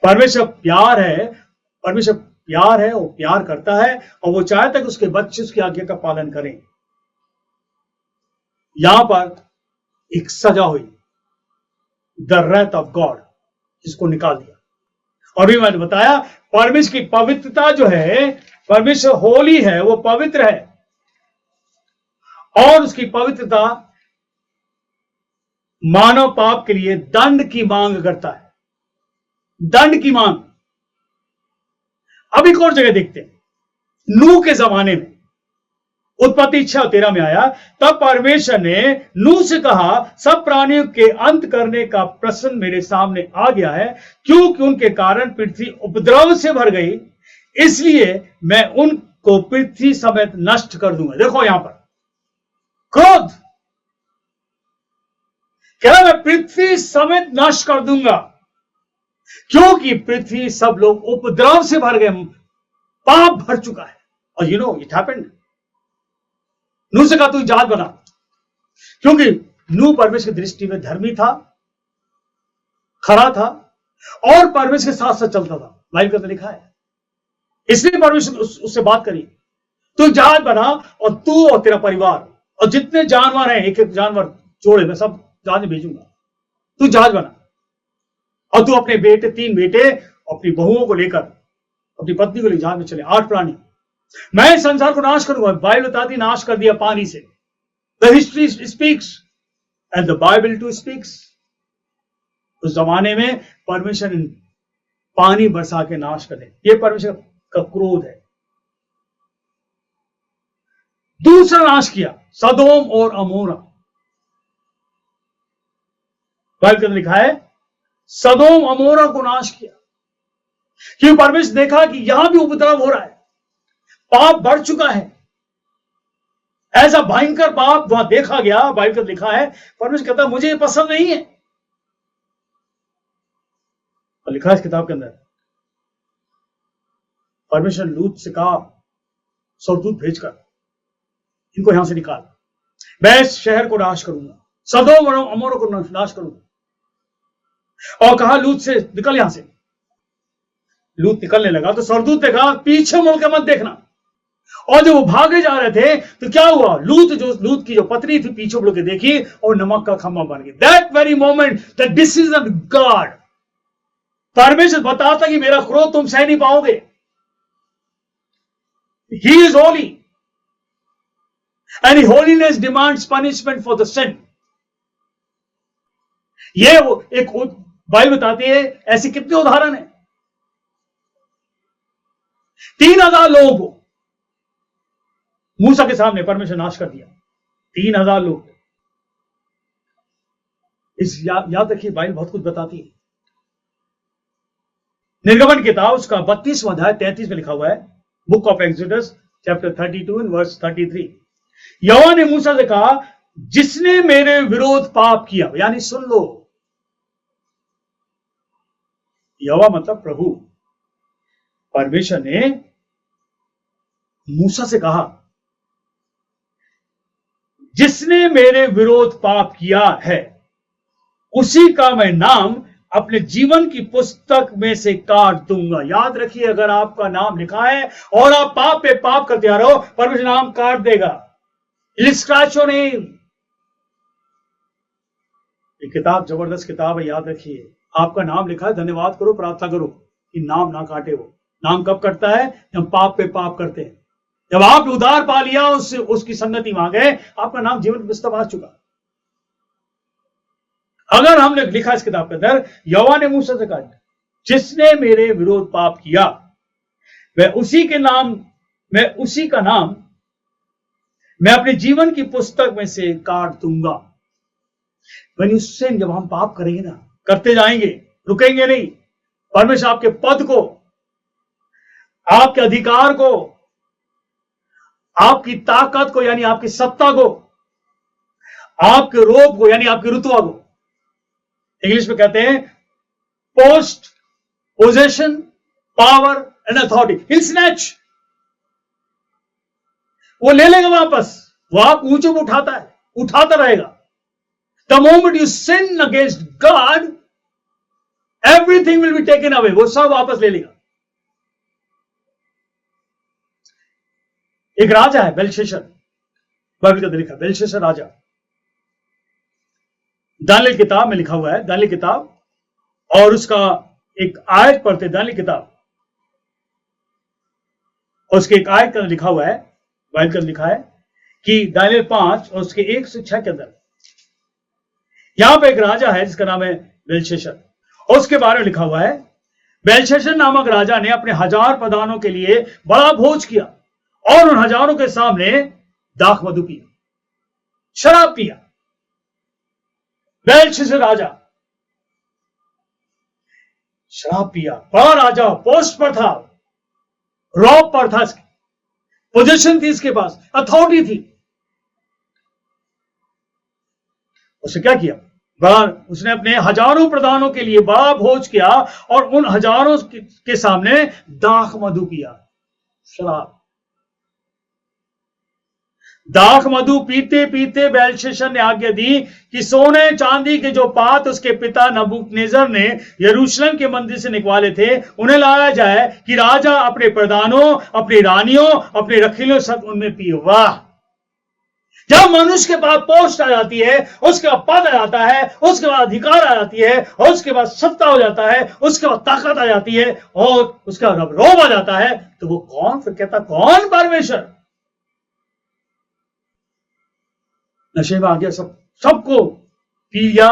परमेश्वर प्यार है, परमेश्वर प्यार है, वो प्यार करता है और वो चाहता है कि उसके बच्चे उसकी आज्ञा का पालन करें। यहां पर एक सजा हुई, द रैथ ऑफ गॉड, जिसको निकाल दिया। और भी मैंने बताया, परमेश्वर की पवित्रता जो है, परमेश्वर होली है, वो पवित्र है, और उसकी पवित्रता मानव पाप के लिए दंड की मांग करता है। दंड की मांग। अब एक और जगह देखते हैं, नूह के जमाने में, उत्पत्ति 6:13 में आया, तब परमेश्वर ने नूह से कहा, सब प्राणियों के अंत करने का प्रश्न मेरे सामने आ गया है, क्योंकि उनके कारण पृथ्वी उपद्रव से भर गई, इसलिए मैं उनको पृथ्वी समेत नष्ट कर दूंगा। देखो यहां पर क्रोध, क्या मैं पृथ्वी समेत नष्ट कर दूंगा, क्योंकि पृथ्वी सब लोग उपद्रव से भर गए, पाप भर चुका है। और यू नो इट हैपेंड। नूह से कहा तू जहाज बना, क्योंकि नूह परमेश्वर की दृष्टि में धर्मी था, खरा था और परमेश्वर के साथ साथ चलता था। बाइबल में लिखा है। इसलिए परमेश्वर उससे बात करी, तू जहाज बना और तू और तेरा परिवार और जितने जानवर हैं, एक एक जानवर जोड़े मैं सब जहाज में भेजूंगा, तू जहाज बना और तू अपने बेटे, 3 बेटे, अपनी बहुओं को लेकर, अपनी पत्नी को लेकर जहाज में चले, 8 प्राणी। मैं संसार को नाश करूंगा। बाइबल बताती नाश कर दिया पानी से। The history speaks and the Bible too speaks. उस जमाने में परमेश्वर ने पानी बरसा के नाश कर दे। यह परमेश्वर का क्रोध है। दूसरा नाश किया, सदोम और अमोरा। बाइबल में लिखा है सदोम अमोरा को नाश किया, क्योंकि परमेश्वर देखा कि यहां भी उपद्रव हो रहा है, पाप बढ़ चुका है। ऐसा भयंकर पाप वहां देखा गया। बाइबल में लिखा है, परमेश्वर कहता है मुझे ये पसंद नहीं है। और लिखा है इस किताब के अंदर, परमेश्वर लूत से कहा, स्वर्गदूत भेजकर इनको यहां से निकाल, मैं इस शहर को नाश करूंगा, सदोम और अमोरा को नाश करूंगा। और कहा लूत से निकल यहां से। लूत निकलने लगा तो स्वर्गदूत ने कहा पीछे मुड़ के मत देखना। और जब वो भागे जा रहे थे तो क्या हुआ, लूत की जो पत्नी थी पीछे मुड़ के देखी और नमक का खंभा बन गई। That very moment the decision God, परमेश्वर बताता कि मेरा क्रोध तुम सह नहीं पाओगे। He is holy and holiness demands punishment for the sin. ये एक बाइबल बताती है, ऐसी कितने उदाहरण है। 3000 लोगों को मूसा के सामने परमेश्वर नाश कर दिया। 3000 लोग। इस याद रखिए, बाइबल बहुत कुछ बताती है। निर्गमन किताब उसका 32वां अध्याय 33 में लिखा हुआ है, book of Exodus chapter 32 and verse 33। यहोवा ने मूसा से कहा, जिसने मेरे विरोध पाप किया, यानी सुन लो, यहोवा मतलब प्रभु, परमेश्वर ने मूसा से कहा, जिसने मेरे विरोध पाप किया है उसी का मैं नाम अपने जीवन की पुस्तक में से काट दूंगा। याद रखिए, अगर आपका नाम लिखा है और आप पाप पे पाप करते आ रहे हो, परमेश्वर नाम काट देगा। Scratch your name. ये किताब जबरदस्त किताब है, याद रखिए। आपका नाम लिखा है, धन्यवाद करो, प्रार्थना करो कि नाम ना काटे। वो नाम कब कटता है? जब पाप पे पाप करते हैं। जब आप उद्धार पा लिया, उसकी संगति मांग गए, आपका नाम जीवन पुस्तक आ चुका। अगर हमने लिखा इस किताब के अंदर, यहोवा ने मूसा से कहा, जिसने मेरे विरोध पाप किया, वह उसी का नाम मैं अपने जीवन की पुस्तक में से काट दूंगा। When you sin, जब हम पाप करेंगे ना, करते जाएंगे, रुकेंगे नहीं, परमेश्वर आपके पद को, आपके अधिकार को, आपकी ताकत को, यानी आपकी सत्ता को, आपके रोब को, यानी आपकी रुतबा को, इंग्लिश में कहते हैं post, possession, power and authority, hill snatch. वो ले लेगा वापस। वो आप ऊंचे में उठाता रहेगा। The moment you sin against God, everything will be taken away. वो सब वापस ले लेगा। एक राजा है बेलशस्सर, बाइबल के अंदर लिखा, बेलशस्सर राजा। दानिएल किताब में लिखा हुआ है, दानिएल किताब, और उसका एक आयत पढ़ते, दानिएल किताब, और उसके एक आयत का लिखा हुआ है, बाइबल का लिखा है कि दानिएल 5 और उसके 1 से 6 के अंदर, यहां पे एक राजा है जिसका नाम है बेलशस्सर, और उसके बारे में लिखा हुआ है, बेलशस्सर नामक राजा ने अपने 1000 प्रधानों के लिए बड़ा भोज किया और उन हजारों के सामने दाख मधु पिया, शराब पिया। बेलशस्सर राजा शराब पिया, बड़ा राजा, पोस्ट पर था, रॉब पर था, पोजीशन थी इसके पास, अथॉरिटी थी। उसने क्या किया? उसने अपने हजारों प्रधानों के लिए बड़ा भोज किया और उन हजारों के सामने दाख मधु पिया, शराब। दाख मधु पीते पीते बेलशस्सर ने आज्ञा दी कि सोने चांदी के जो पात्र उसके पिता नबूकदनेस्सर ने यरूशलेम के मंदिर से निकाले थे, उन्हें लाया जाए कि राजा अपने प्रधानों, अपनी रानियों, अपने रखीलों सब उनमें पिए। वाह! जब मनुष्य के पास पोस्ट आ जाती है, उसके बाद पद आ जाता है, उसके बाद अधिकार आ जाती है, और उसके बाद सत्ता हो जाता है, उसके बाद ताकत आ जाती है, और उसका रोब आ जाता है, तो वो कौन? फिर कहता कौन? परमेश्वर। नशे में आ गया, सबको पी लिया,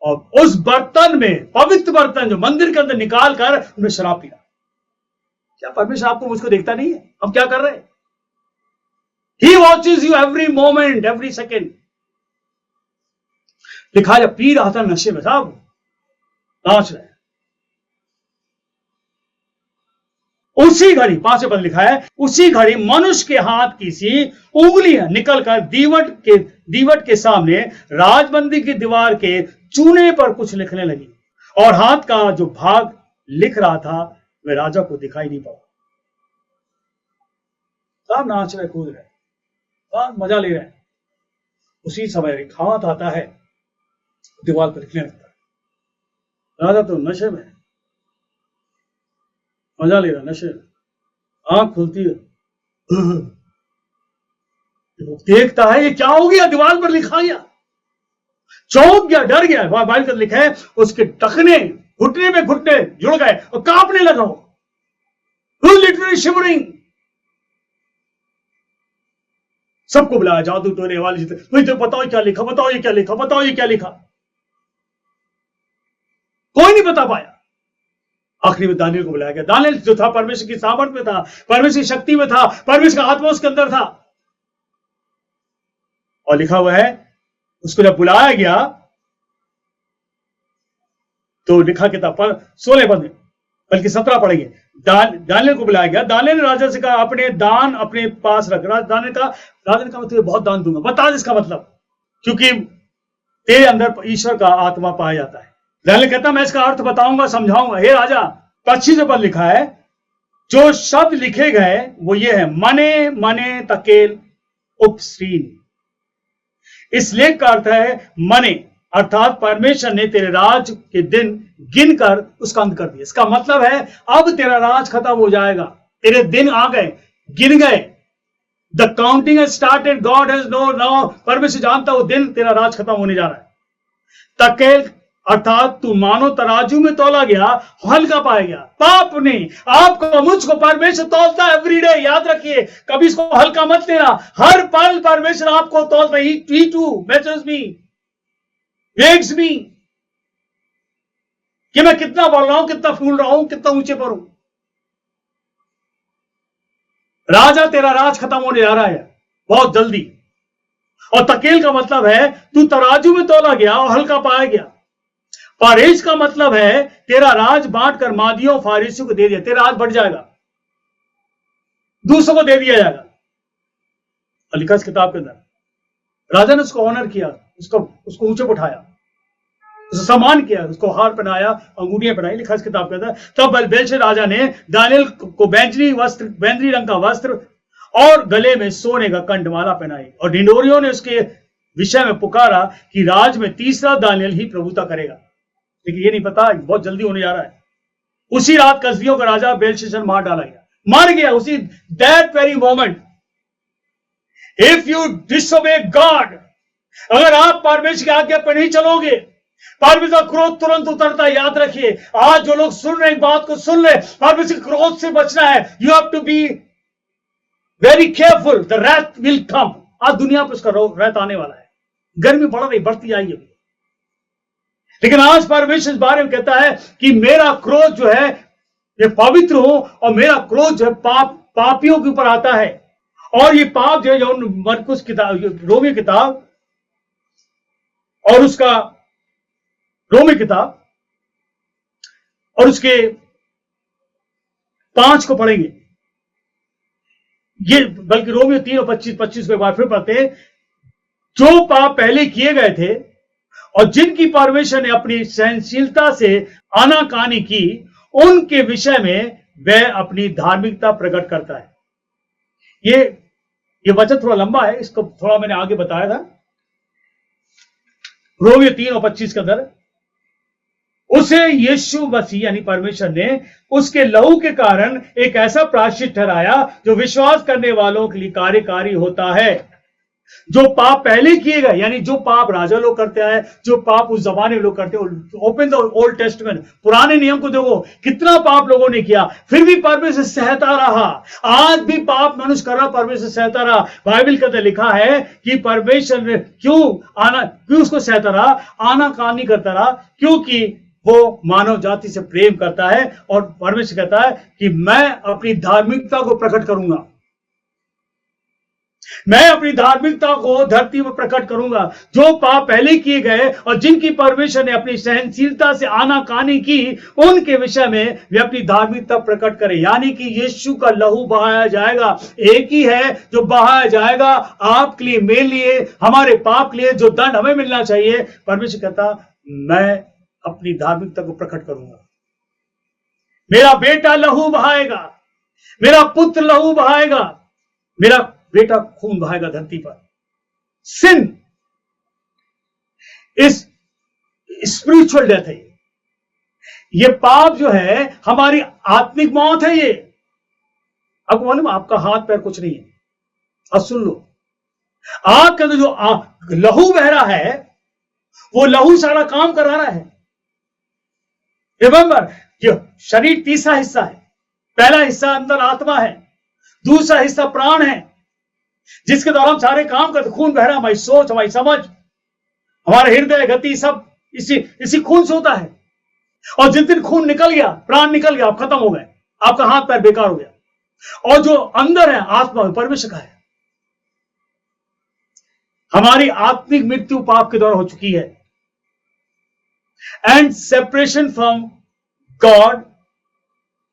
और उस बर्तन में, पवित्र बर्तन जो मंदिर के अंदर निकाल कर उन्हें शराब पिया। क्या परमेश्वर आपको मुझको देखता नहीं है? हम क्या कर रहे हैं? He watches you every moment, every second. लिखा जब पी रहा था नशे में, साहब नाच रहे। उसी घड़ी 5 पद लिखा है, उसी घड़ी मनुष्य के हाथ की सी उंगलियां निकलकर दीवट के सामने राजबंदी की दीवार के चूने पर कुछ लिखने लगी, और हाथ का जो भाग लिख रहा था वह राजा को दिखाई नहीं पड़ा। सब नाच रहे, कूद रहे, मजा ले रहे हैं। उसी समय एक हाथ आता है, दीवार पर लिखने लगता है। राजा तो नशे में, मजा ले रहा, नशे में, आंख खुलती है, देखता है ये क्या हो गया, दीवार पर लिखा गया, चौंक गया, डर गया। बाइबल में लिखा है उसके टखने, घुटने में घुटने जुड़ गए और कांपने लगा, लिटरली शिवरिंग। सबको बुलाया, जादू टोने वाले, तो बताओ क्या लिखा, बताओ ये क्या लिखा, बताओ ये क्या लिखा। कोई नहीं बता पाया। आखिरी में दानिएल को बुलाया गया। दानिएल जो था परमेश्वर की सामर्थ में था, परमेश्वर की शक्ति में था, परमेश्वर का आत्मा उसके अंदर था, और लिखा हुआ है उसको जब बुलाया गया तो लिखा किताब पर 16 पद में, बल्कि 17 पढ़ेंगे। दानिएल को बुलाया गया। दानिएल ने राजा से कहा अपने दान अपने पास रख। राजा ने कहा मैं तुझे बहुत दान दूंगा। बता इसका मतलब, क्योंकि तेरे अंदर ईश्वर का आत्मा पाया जाता है। दानिएल कहता मैं इसका अर्थ बताऊंगा, समझाऊंगा। हे राजा, 25 पर लिखा है जो शब्द लिखे गए वो ये है, मने मने तकेल उपस्रीन। इस लेख का अर्थ है मने अर्थात परमेश्वर ने तेरे राज के दिन गिनकर उसका अंत कर दिया। इसका मतलब है अब तेरा राज खत्म हो जाएगा, तेरे दिन आ गए, गिन गए। The counting has started, God has know now, परमेश्वर जानता वो दिन तेरा राज खत्म होने जा रहा है। तकेल अर्थात तू मानो तराजू में तोला गया, हल्का पाया गया। पाप नहीं, आपको मुझको परमेश्वर तोलता है एवरी डे, याद रखिए, कभी इसको हल्का मत लेना। हर पल परमेश्वर आपको तोलता है। ही टू मेजर्स मी, वेग्स मी, कि मैं कितना बढ़ रहा हूं, कितना फूल रहा हूं, कितना ऊंचे पर हूं। राजा तेरा राज खत्म होने जा रहा है बहुत जल्दी। और तकेल का मतलब है तू तराजू में तोला गया और हल्का पाया गया। फारिस का मतलब है तेरा राज बांट कर मादियों फारिसियों को दे दिया, तेरा राज बढ़ जाएगा, दूसरों को दे दिया जाएगा। और लिखा इस किताब के अंदर राजा ने उसको ऑनर किया, उसको ऊंचे उठाया, उसको सम्मान किया, उसको हार पहनाया, अंगूठियां पहनाई। लिखा इस किताब के अंदर तब बेलशस्सर राजा ने दानियेल को बैंगनी रंग का वस्त्र और गले में सोने का कंठमाला पहनाई। और ढिंढोरियों ने उसके विषय में पुकारा कि राज में तीसरा दानियेल ही प्रभुता करेगा। लेकिन ये नहीं पता बहुत जल्दी होने जा रहा है। उसी रात कसदियों का राजा बेलशस्सर मार डाला गया, मर गया उसी that very moment. If you disobey God, अगर आप परमेश्वर की आज्ञा पर नहीं चलोगे, परमेश्वर का क्रोध तुरंत उतरता है। याद रखिए, आज जो लोग सुन रहे हैं बात को सुन ले, परमेश्वर के क्रोध से बचना है। You have to be very careful, the wrath will come. आज दुनिया पर उसका रैथ आने वाला है। गर्मी बढ़ रही, बढ़ती जाएगी अभी, लेकिन आज परमेश्वर इस बारे में कहता है कि मेरा क्रोध जो है ये पवित्र हो, और मेरा क्रोध जो है पापियों के ऊपर आता है। और ये पाप जो है, जो मरकुस किताब, रोमी किताब और उसका रोमी किताब और उसके 5 को पढ़ेंगे, ये बल्कि रोमी 3 और 25 के बाद फिर पढ़ते हैं, जो पाप पहले किए गए थे और जिनकी परमेश्वर ने अपनी सहनशीलता से आनाकानी की, उनके विषय में वह अपनी धार्मिकता प्रकट करता है। ये वचन थोड़ा लंबा है, इसको थोड़ा मैंने आगे बताया था। रोमियो 3 और 25 के अंदर उसे यीशु मसीह यानी परमेश्वर ने उसके लहू के कारण एक ऐसा प्रायश्चित ठहराया जो विश्वास करने वालों के लिए कार्यकारी होता है। जो पाप पहले किए गए, यानी जो पाप राजा लोग करते हैं, जो पाप उस जमाने में लोग करते हैं। ओपन द ओल्ड टेस्टमेंट, पुराने नियम को देखो, कितना पाप लोगों ने किया, फिर भी परमेश्वर सहता रहा। आज भी पाप मनुष्य कर रहा, परमेश्वर सहता रहा। बाइबल के अंदर लिखा है कि परमेश्वर ने क्यों उसको सहता रहा, आनाकानी करता रहा, क्योंकि वो मानव जाति से प्रेम करता है। और परमेश्वर कहता है कि मैं अपनी धार्मिकता को प्रकट करूंगा, मैं अपनी धार्मिकता को धरती पर प्रकट करूंगा। जो पाप पहले किए गए और जिनकी परमेश्वर ने अपनी सहनशीलता से आनाकानी की, उनके विषय में वे अपनी धार्मिकता प्रकट करें। यानी कि यीशु का लहू बहाया जाएगा, एक ही है जो बहाया जाएगा आपके लिए, मेरे लिए, हमारे पाप के लिए, जो दंड हमें मिलना चाहिए। परमेश्वर कहता मैं अपनी धार्मिकता को प्रकट करूंगा। मेरा बेटा लहू बहाएगा, मेरा पुत्र लहू बहाएगा, मेरा बेटा खून बहाएगा धरती पर। सिन इस स्पिरिचुअल डेथ है, ये पाप जो है हमारी आत्मिक मौत है। ये आपको मालूम, आपका हाथ पैर कुछ नहीं है। अब सुन लो, आग के अंदर जो लहू बह रहा है, वो लहू सारा काम करा रहा है। रिमेंबर, जो शरीर तीसरा हिस्सा है, पहला हिस्सा अंदर आत्मा है, दूसरा हिस्सा प्राण है, जिसके द्वारा हम सारे काम करते। खून बह रहा, हमारी सोच, हमारी समझ, हमारा हृदय गति सब इसी खून से होता है। और जिस दिन खून निकल गया, प्राण निकल गया, आप खत्म हो गए, आपका हाथ पैर बेकार हो गया। और जो अंदर है आत्मा में परमेश्वर का है। हमारी आत्मिक मृत्यु पाप के द्वारा हो चुकी है। And separation from God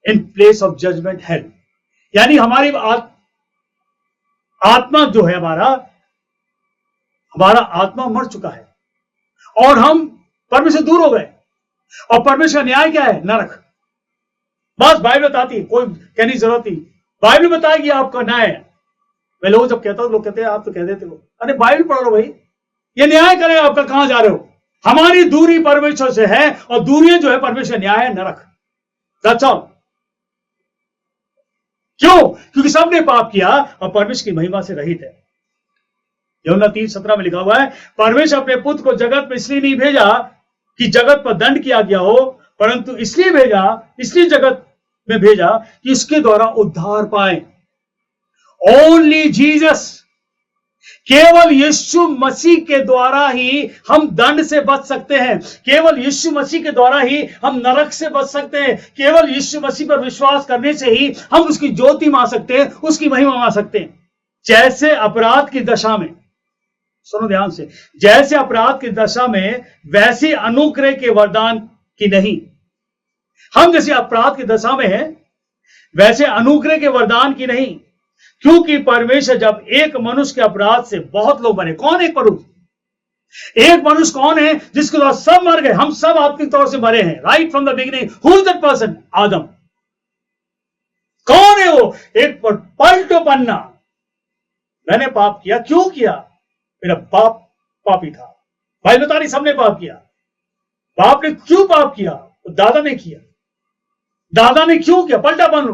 in place of judgment hell, यानी हमारी आत्मा जो है, हमारा आत्मा मर चुका है और हम परमेश्वर से दूर हो गए। और परमेश्वर का न्याय क्या है? नरक। बस बाइबल बताती है, कोई कहने की जरूरत नहीं, बाइबल बताएगी आपका न्याय है। मैं लोग जब कहता हूं, लोग कहते हैं आप तो कह देते हो, अरे बाइबल पढ़ लो भाई, ये न्याय करेगा आपका, कहां जा रहे हो। हमारी दूरी परमेश्वर से है, और दूरी जो है परमेश्वर न्याय है, नरक। That's all. क्यों? क्योंकि सबने पाप किया और परमेश्वर की महिमा से रहित है। यूहन्ना 3:17 में लिखा हुआ है, परमेश्वर अपने पुत्र को जगत में इसलिए नहीं भेजा कि जगत पर दंड किया गया हो, परंतु इसलिए जगत में भेजा कि इसके द्वारा उद्धार पाए। ओनली जीसस, केवल यीशु मसीह के द्वारा ही हम दंड से बच सकते हैं। केवल यीशु मसीह के द्वारा ही हम नरक से बच सकते हैं। केवल यीशु मसीह पर विश्वास करने से ही हम उसकी ज्योति मा सकते हैं, उसकी महिमा मा सकते हैं। जैसे अपराध की दशा में, सुनो ध्यान से, जैसे अपराध की दशा में वैसे अनुग्रह के वरदान की नहीं। हम जैसे अपराध की दशा में हैं वैसे अनुग्रह के वरदान की नहीं, क्योंकि परमेश्वर जब एक मनुष्य के अपराध से बहुत लोग मरे। कौन एक मनुष्य? एक मनुष्य कौन है जिसके द्वारा सब मर गए? हम सब आत्मिक तौर से मरे हैं, right from the beginning. Who is that person? Adam. कौन है वो? एक पलटो पन्ना, मैंने पाप किया। क्यों किया? मेरा बाप पापी था। भाई बता रही, सबने पाप किया। बाप ने क्यों पाप किया? दादा ने किया। दादा ने क्यों किया? पलटापन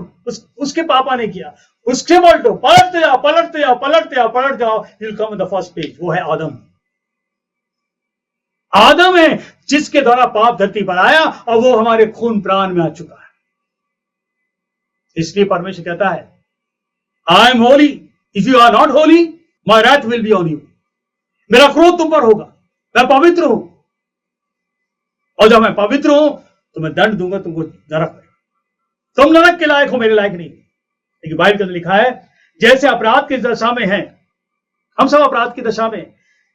उसके पापा ने किया। उसके पलटो, पलटते जाओ, पलटते जाओ, पलटते जाओ, पलट जाओ, you will come in the first page. वो है आदम। आदम है जिसके द्वारा पाप धरती पर आया, और वो हमारे खून प्राण में आ चुका है। इसलिए परमेश्वर कहता है, I am holy, if you are not holy my wrath will be on you. मेरा क्रोध तुम पर होगा, मैं पवित्र हूं, और जब मैं पवित्र हूं तो मैं दंड दूंगा तुमको नरक में। तुम नरक के लायक हो, मेरे लायक नहीं। लेकिन बाइबल के अंदर लिखा है, जैसे अपराध की दशा में है, हम सब अपराध की दशा में,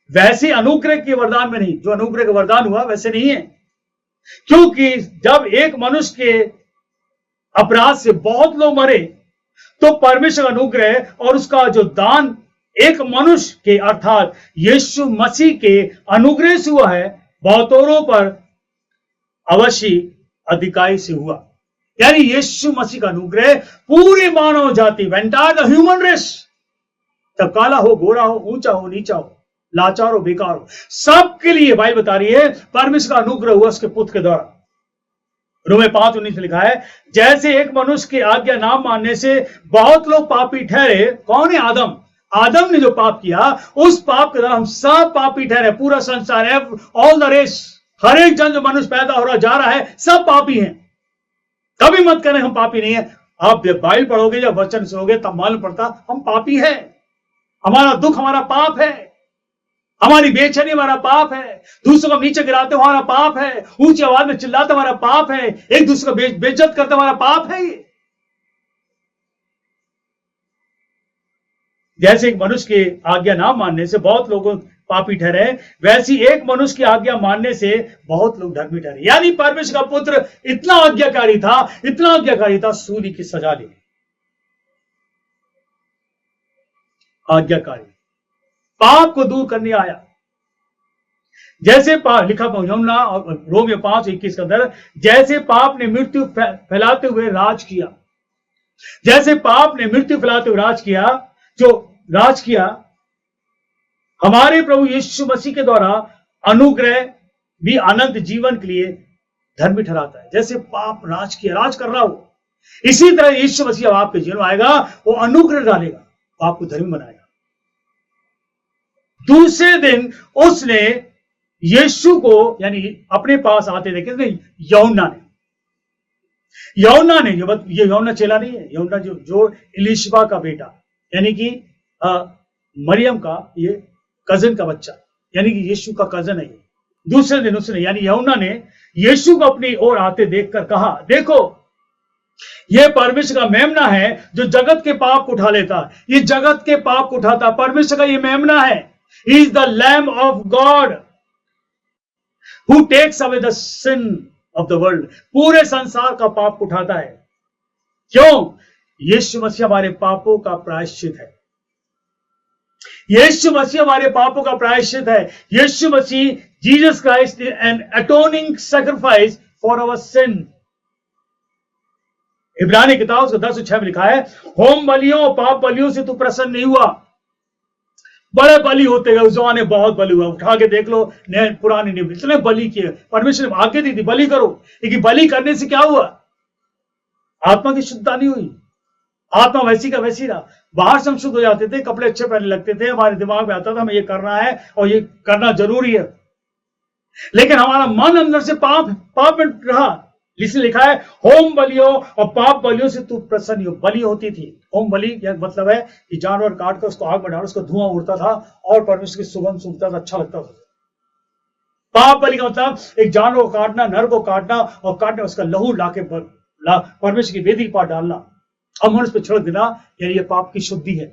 वैसे अनुग्रह के वरदान में नहीं। जो अनुग्रह का वरदान हुआ वैसे नहीं है, क्योंकि जब एक मनुष्य के अपराध से बहुत लोग मरे, तो परमेश्वर अनुग्रह और उसका जो दान एक मनुष्य के अर्थात यीशु मसीह के अनुग्रह से हुआ है, बहुतों पर अवश्य अधिकारी से हुआ। यानी यीशु मसीह का अनुग्रह पूरी मानव जाति, एंटायर द ह्यूमन रेस, तब काला हो, गोरा हो, ऊंचा हो, नीचा हो, लाचार हो, बेकार हो, सबके लिए बाइबल बता रही है परमेश्वर का अनुग्रह हुआ उसके पुत्र के द्वारा। रोमे 5:19 लिखा है, जैसे एक मनुष्य की आज्ञा ना मानने से बहुत लोग पापी ठहरे। कौन है? आदम। आदम ने जो पाप किया, उस पाप के द्वारा हम सब पापी ठहरे। पूरा संसार है, ऑल द रेस, हर एक जन जो मनुष्य पैदा हो रहा जा रहा है, सब पापी हैं। कभी मत करें हम पापी नहीं है। आप जब बाइबल पढ़ोगे या वचन सुनोगे तब मालूम पड़ता हम पापी हैं। हमारा दुख हमारा पाप है, हमारी बेचैनी हमारा पाप है, दूसरों को नीचे गिराते हमारा पाप है, ऊंची आवाज में चिल्लाते हमारा पाप है, एक दूसरे को बेइज्जत करते हमारा पाप है। ये जैसे एक मनुष्य की आज्ञा ना मानने से बहुत लोगों पापी ठहरे, वैसी एक मनुष्य की आज्ञा मानने से बहुत लोग धर्मी ठहरे। यानी परमेश्वर का पुत्र इतना आज्ञाकारी था, सूली की सजा ली। आज्ञाकारी, पाप को दूर करने आया। जैसे लिखा यूहन्ना और रोमियो 5:21 के अंदर, जैसे पाप ने मृत्यु फैलाते हुए राज किया, जैसे पाप ने मृत्यु फैलाते हुए राज किया, जो राज किया हमारे प्रभु यीशु मसीह के द्वारा अनुग्रह भी अनंत जीवन के लिए धर्मी ठहराता है। जैसे पाप राज किया, राज कर रहा हो, इसी तरह यीशु मसीह अब आपके जीवन में आएगा, वो अनुग्रह डालेगा, आपको धर्मी बनाएगा। दूसरे दिन उसने यीशु को यानी अपने पास आते देखे यूहन्ना ने, ये यूहन्ना चेला नहीं है, यूहन्ना जो इलिशबा का बेटा, यानी कि मरियम का ये कजन का बच्चा, यानी कि यीशु का कजन है। दूसरे दिन उसने यानी यूहन्ना ने यीशु को अपनी ओर आते देखकर कहा, देखो यह परमेश्वर का मेमना है जो जगत के पाप उठा लेता। ये जगत के पाप उठाता परमेश्वर का ये मेमना है। He is the Lamb of God who takes away the sin of the world. पूरे संसार का पाप उठाता है। क्यों? यीशु मसीह हमारे पापों का प्रायश्चित है। यीशु मसीह हमारे पापों का प्रायश्चित है। Yeshu Masih, Jesus Christ an atoning sacrifice for our sin. इब्रानी किताब 10:6 में लिखा है, होम बलियों पाप बलियों से तू प्रसन्न नहीं हुआ, बड़े बलि होते गए। उस जमाने बहुत बलि हुआ, उठा के देख लो नए पुराने नियम, इतने बलि किए। परमेश्वर ने आज्ञा दी थी बलि करो, लेकिन बलि करने से क्या हुआ? आत्मा की शुद्धता नहीं हुई, आत्मा वैसी का वैसी रहा। बाहर से हम शुद्ध हो जाते थे, कपड़े अच्छे पहनने लगते थे, हमारे दिमाग में आता था हमें ये करना है और ये करना जरूरी है, लेकिन हमारा मन अंदर से पाप में रहा। इसलिए लिखा है होम बलियों और पाप बलियों से तू प्रसन्न हो। बलि होती थी, होम बलि का मतलब है कि जानवर काट कर उसको आग में डाल, उसको धुआं उड़ता था और परमेश्वर की सुगंध सूंघता था, अच्छा लगता था। पाप बलि का मतलब एक जानवर को काटना, नर को काटना और काटना, उसका लहू लाके परमेश्वर की वेदी पर डालना और मनुष्य पर छिड़क देना, यानी ये पाप की शुद्धि है,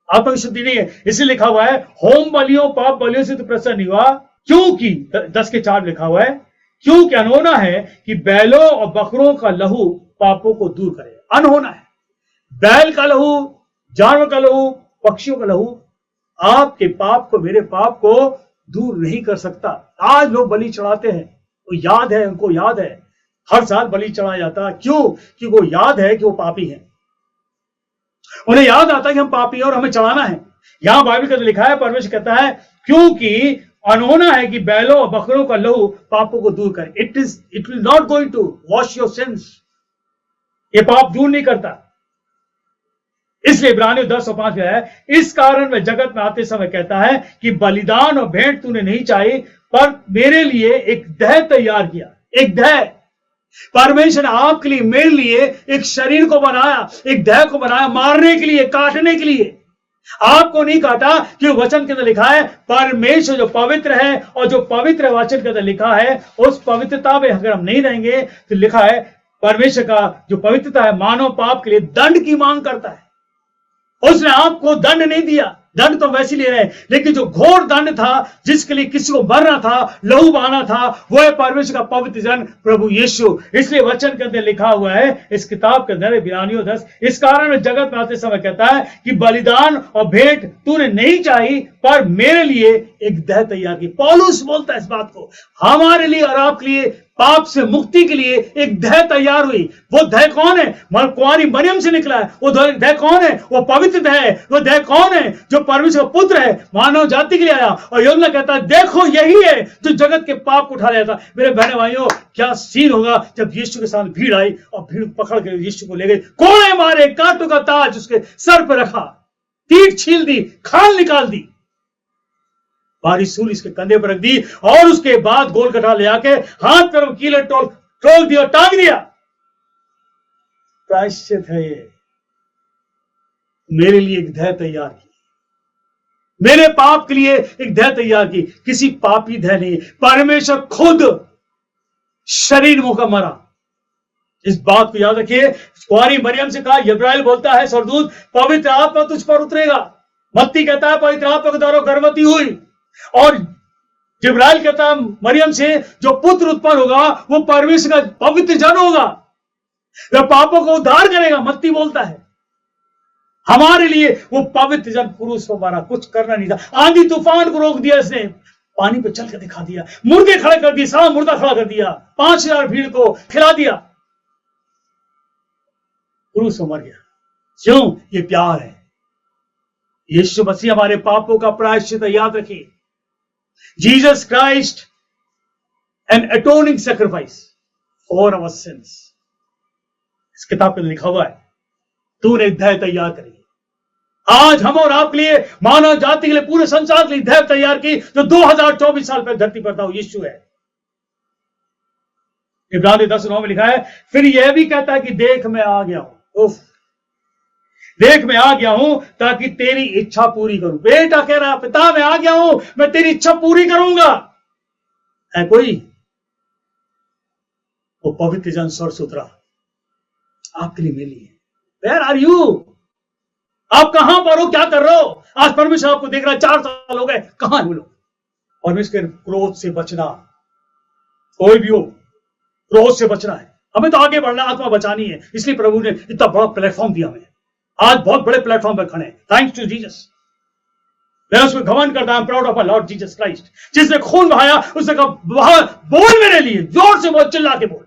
आत्मा की शुद्धि नहीं है। इसलिए लिखा हुआ है होम बलियों पाप बलियों से तो प्रसन्न नहीं हुआ, क्योंकि 10:4 लिखा हुआ है, क्योंकि अनहोना है कि बैलों और बकरों का लहू पापों को दूर करे। अनहोना है, बैल का लहू, जानवर का लहू, पक्षियों का लहू आपके पाप को, मेरे पाप को दूर नहीं कर सकता। आज लोग बलि चढ़ाते हैं, वो याद है, उनको याद है, हर साल बलि चढ़ाया जाता है। क्यों? क्योंकि वो याद है कि वो पापी है, उन्हें याद आता है कि हम पापी हैं और हमें चढ़ाना है। यहां बाइबल का लिखा है, परमेश्वर कहता है क्योंकि अनहोना है कि बैलों और बकरों का लहू पापों को दूर करे। It will not going to wash your sins, ये पाप दूर नहीं करता। इसलिए इब्रानियों 10:5 में है, इस कारण वह जगत में आते समय कहता है कि बलिदान और भेंट तूने नहीं चाहिए, पर मेरे लिए एक देह तैयार किया। एक देह, परमेश्वर ने आपके लिए, मेरे लिए एक शरीर को बनाया, एक देह को बनाया, मारने के लिए, काटने के लिए। आपको नहीं काटा, कि वचन के अंदर लिखा है परमेश्वर जो पवित्र है, और जो पवित्र वचन के अंदर लिखा है उस पवित्रता में अगर हम नहीं रहेंगे तो लिखा है परमेश्वर का जो पवित्रता है मानव पाप के लिए दंड की मांग करता है। उसने आपको दंड नहीं दिया, दंड तो वैसे ले रहे, लेकिन जो घोर दंड था जिसके लिए किसी को मरना था, लहू बहाना था, वो है परमेश्वर का पवित्र जन प्रभु यीशु। इसलिए वचन के अंदर लिखा हुआ है इस किताब के अंदर इब्रानियों 10, इस कारण जगत में आते समय कहता है कि बलिदान और भेंट तूने नहीं चाहिए, पर मेरे लिए एक देह तैयार की। पौलुस बोलता है इस बात को, हमारे लिए और आपके लिए पाप से मुक्ति के लिए एक देह तैयार हुई। वो देह कौन है? कुंवारी मरियम से निकला है। वो देह कौन है? वो पवित्र देह है। वो देह कौन है? जो परमेश्वर का पुत्र है, मानव जाति के लिए आया। और यूहन्ना कहता है देखो यही है जो जगत के पाप को उठा लिया था। मेरे बहने भाइयों, क्या सीन होगा जब यीशु के साथ भीड़ आई और भीड़ पकड़ के यीशु को ले गई, कोड़े मारे, कांटों का ताज उसके सर पर रखा, पीठ छील दी, खाल निकाल दी, बारी सूल इसके कंधे पर रख दी, और उसके बाद गोलगट्टा ले आके हाथ पर कीले ठोक दिया, टांग दिया। प्रायश्चित है ये, मेरे लिए एक देह तैयार की, मेरे पाप के लिए एक देह तैयार की। किसी पापी देह नहीं, परमेश्वर खुद शरीर मुकर मरा। इस बात को याद रखिए। कुंवारी मरियम से कहा, जिब्राइल बोलता है स्वर्गदूत, पवित्र आत्मा तुझ पर उतरेगा। मत्ती कहता है पवित्र आत्मा के द्वारा गर्भवती हुई, और जिब्राइल कहता है मरियम से जो पुत्र उत्पन्न होगा वो परमेश्वर का पवित्र जन होगा, वह पापों को उद्धार करेगा। मत्ती बोलता है हमारे लिए वो पवित्र जन पुरुष को मारा, कुछ करना नहीं था। आंधी तूफान को रोक दिया इसने, पानी पे चल कर दिखा दिया, मुर्दे खड़े कर दिए, सारा मुर्दा खड़ा कर दिया, 5000 भीड़ को खिला दिया, पुरुष को मर गया। क्यों? ये प्यार है। यीशु मसीह हमारे पापों का प्रायश्चित, याद रखिए। Jesus Christ, an atoning sacrifice for our sins. इस किताब में लिखा हुआ है तूने देह तैयार करी। आज हम और आपके लिए, मानव जाति के लिए, पूरे संसार के लिए देह तैयार की, जो 2024 साल पहले धरती पर था, वो यीशु है। इब्रानियों 10:9 में लिखा है, फिर यह भी कहता है कि देख मैं आ गया हूं। उफ, देख मैं आ गया हूं ताकि तेरी इच्छा पूरी करूं। बेटा कह रहा है, पिता मैं आ गया हूं, मैं तेरी इच्छा पूरी करूंगा। है कोई? वो पवित्र जन स्वर्ग से उतरा आपके लिए, मेरे लिए। Where are you? आप कहां पर हो? क्या कर रहे हो? आज परमेश्वर आपको देख रहा है, 4 साल हो गए, कहां है वो लोग? परमेश्वर के क्रोध से बचना, कोई भी हो, क्रोध से बचना है। हमें तो आगे बढ़ना, आत्मा बचानी है। इसलिए प्रभु ने इतना बड़ा प्लेटफॉर्म दिया हमें। आज बहुत बड़े प्लेटफॉर्म पर खड़े हैं, थैंक्स टू जीसस। मैं उसमें घमंड करता हूं, proud of my Lord Jesus Christ. जिसने खून बहाया उसने कहा बोल मेरे लिए, जोर से बोल, चिल्ला के बोल।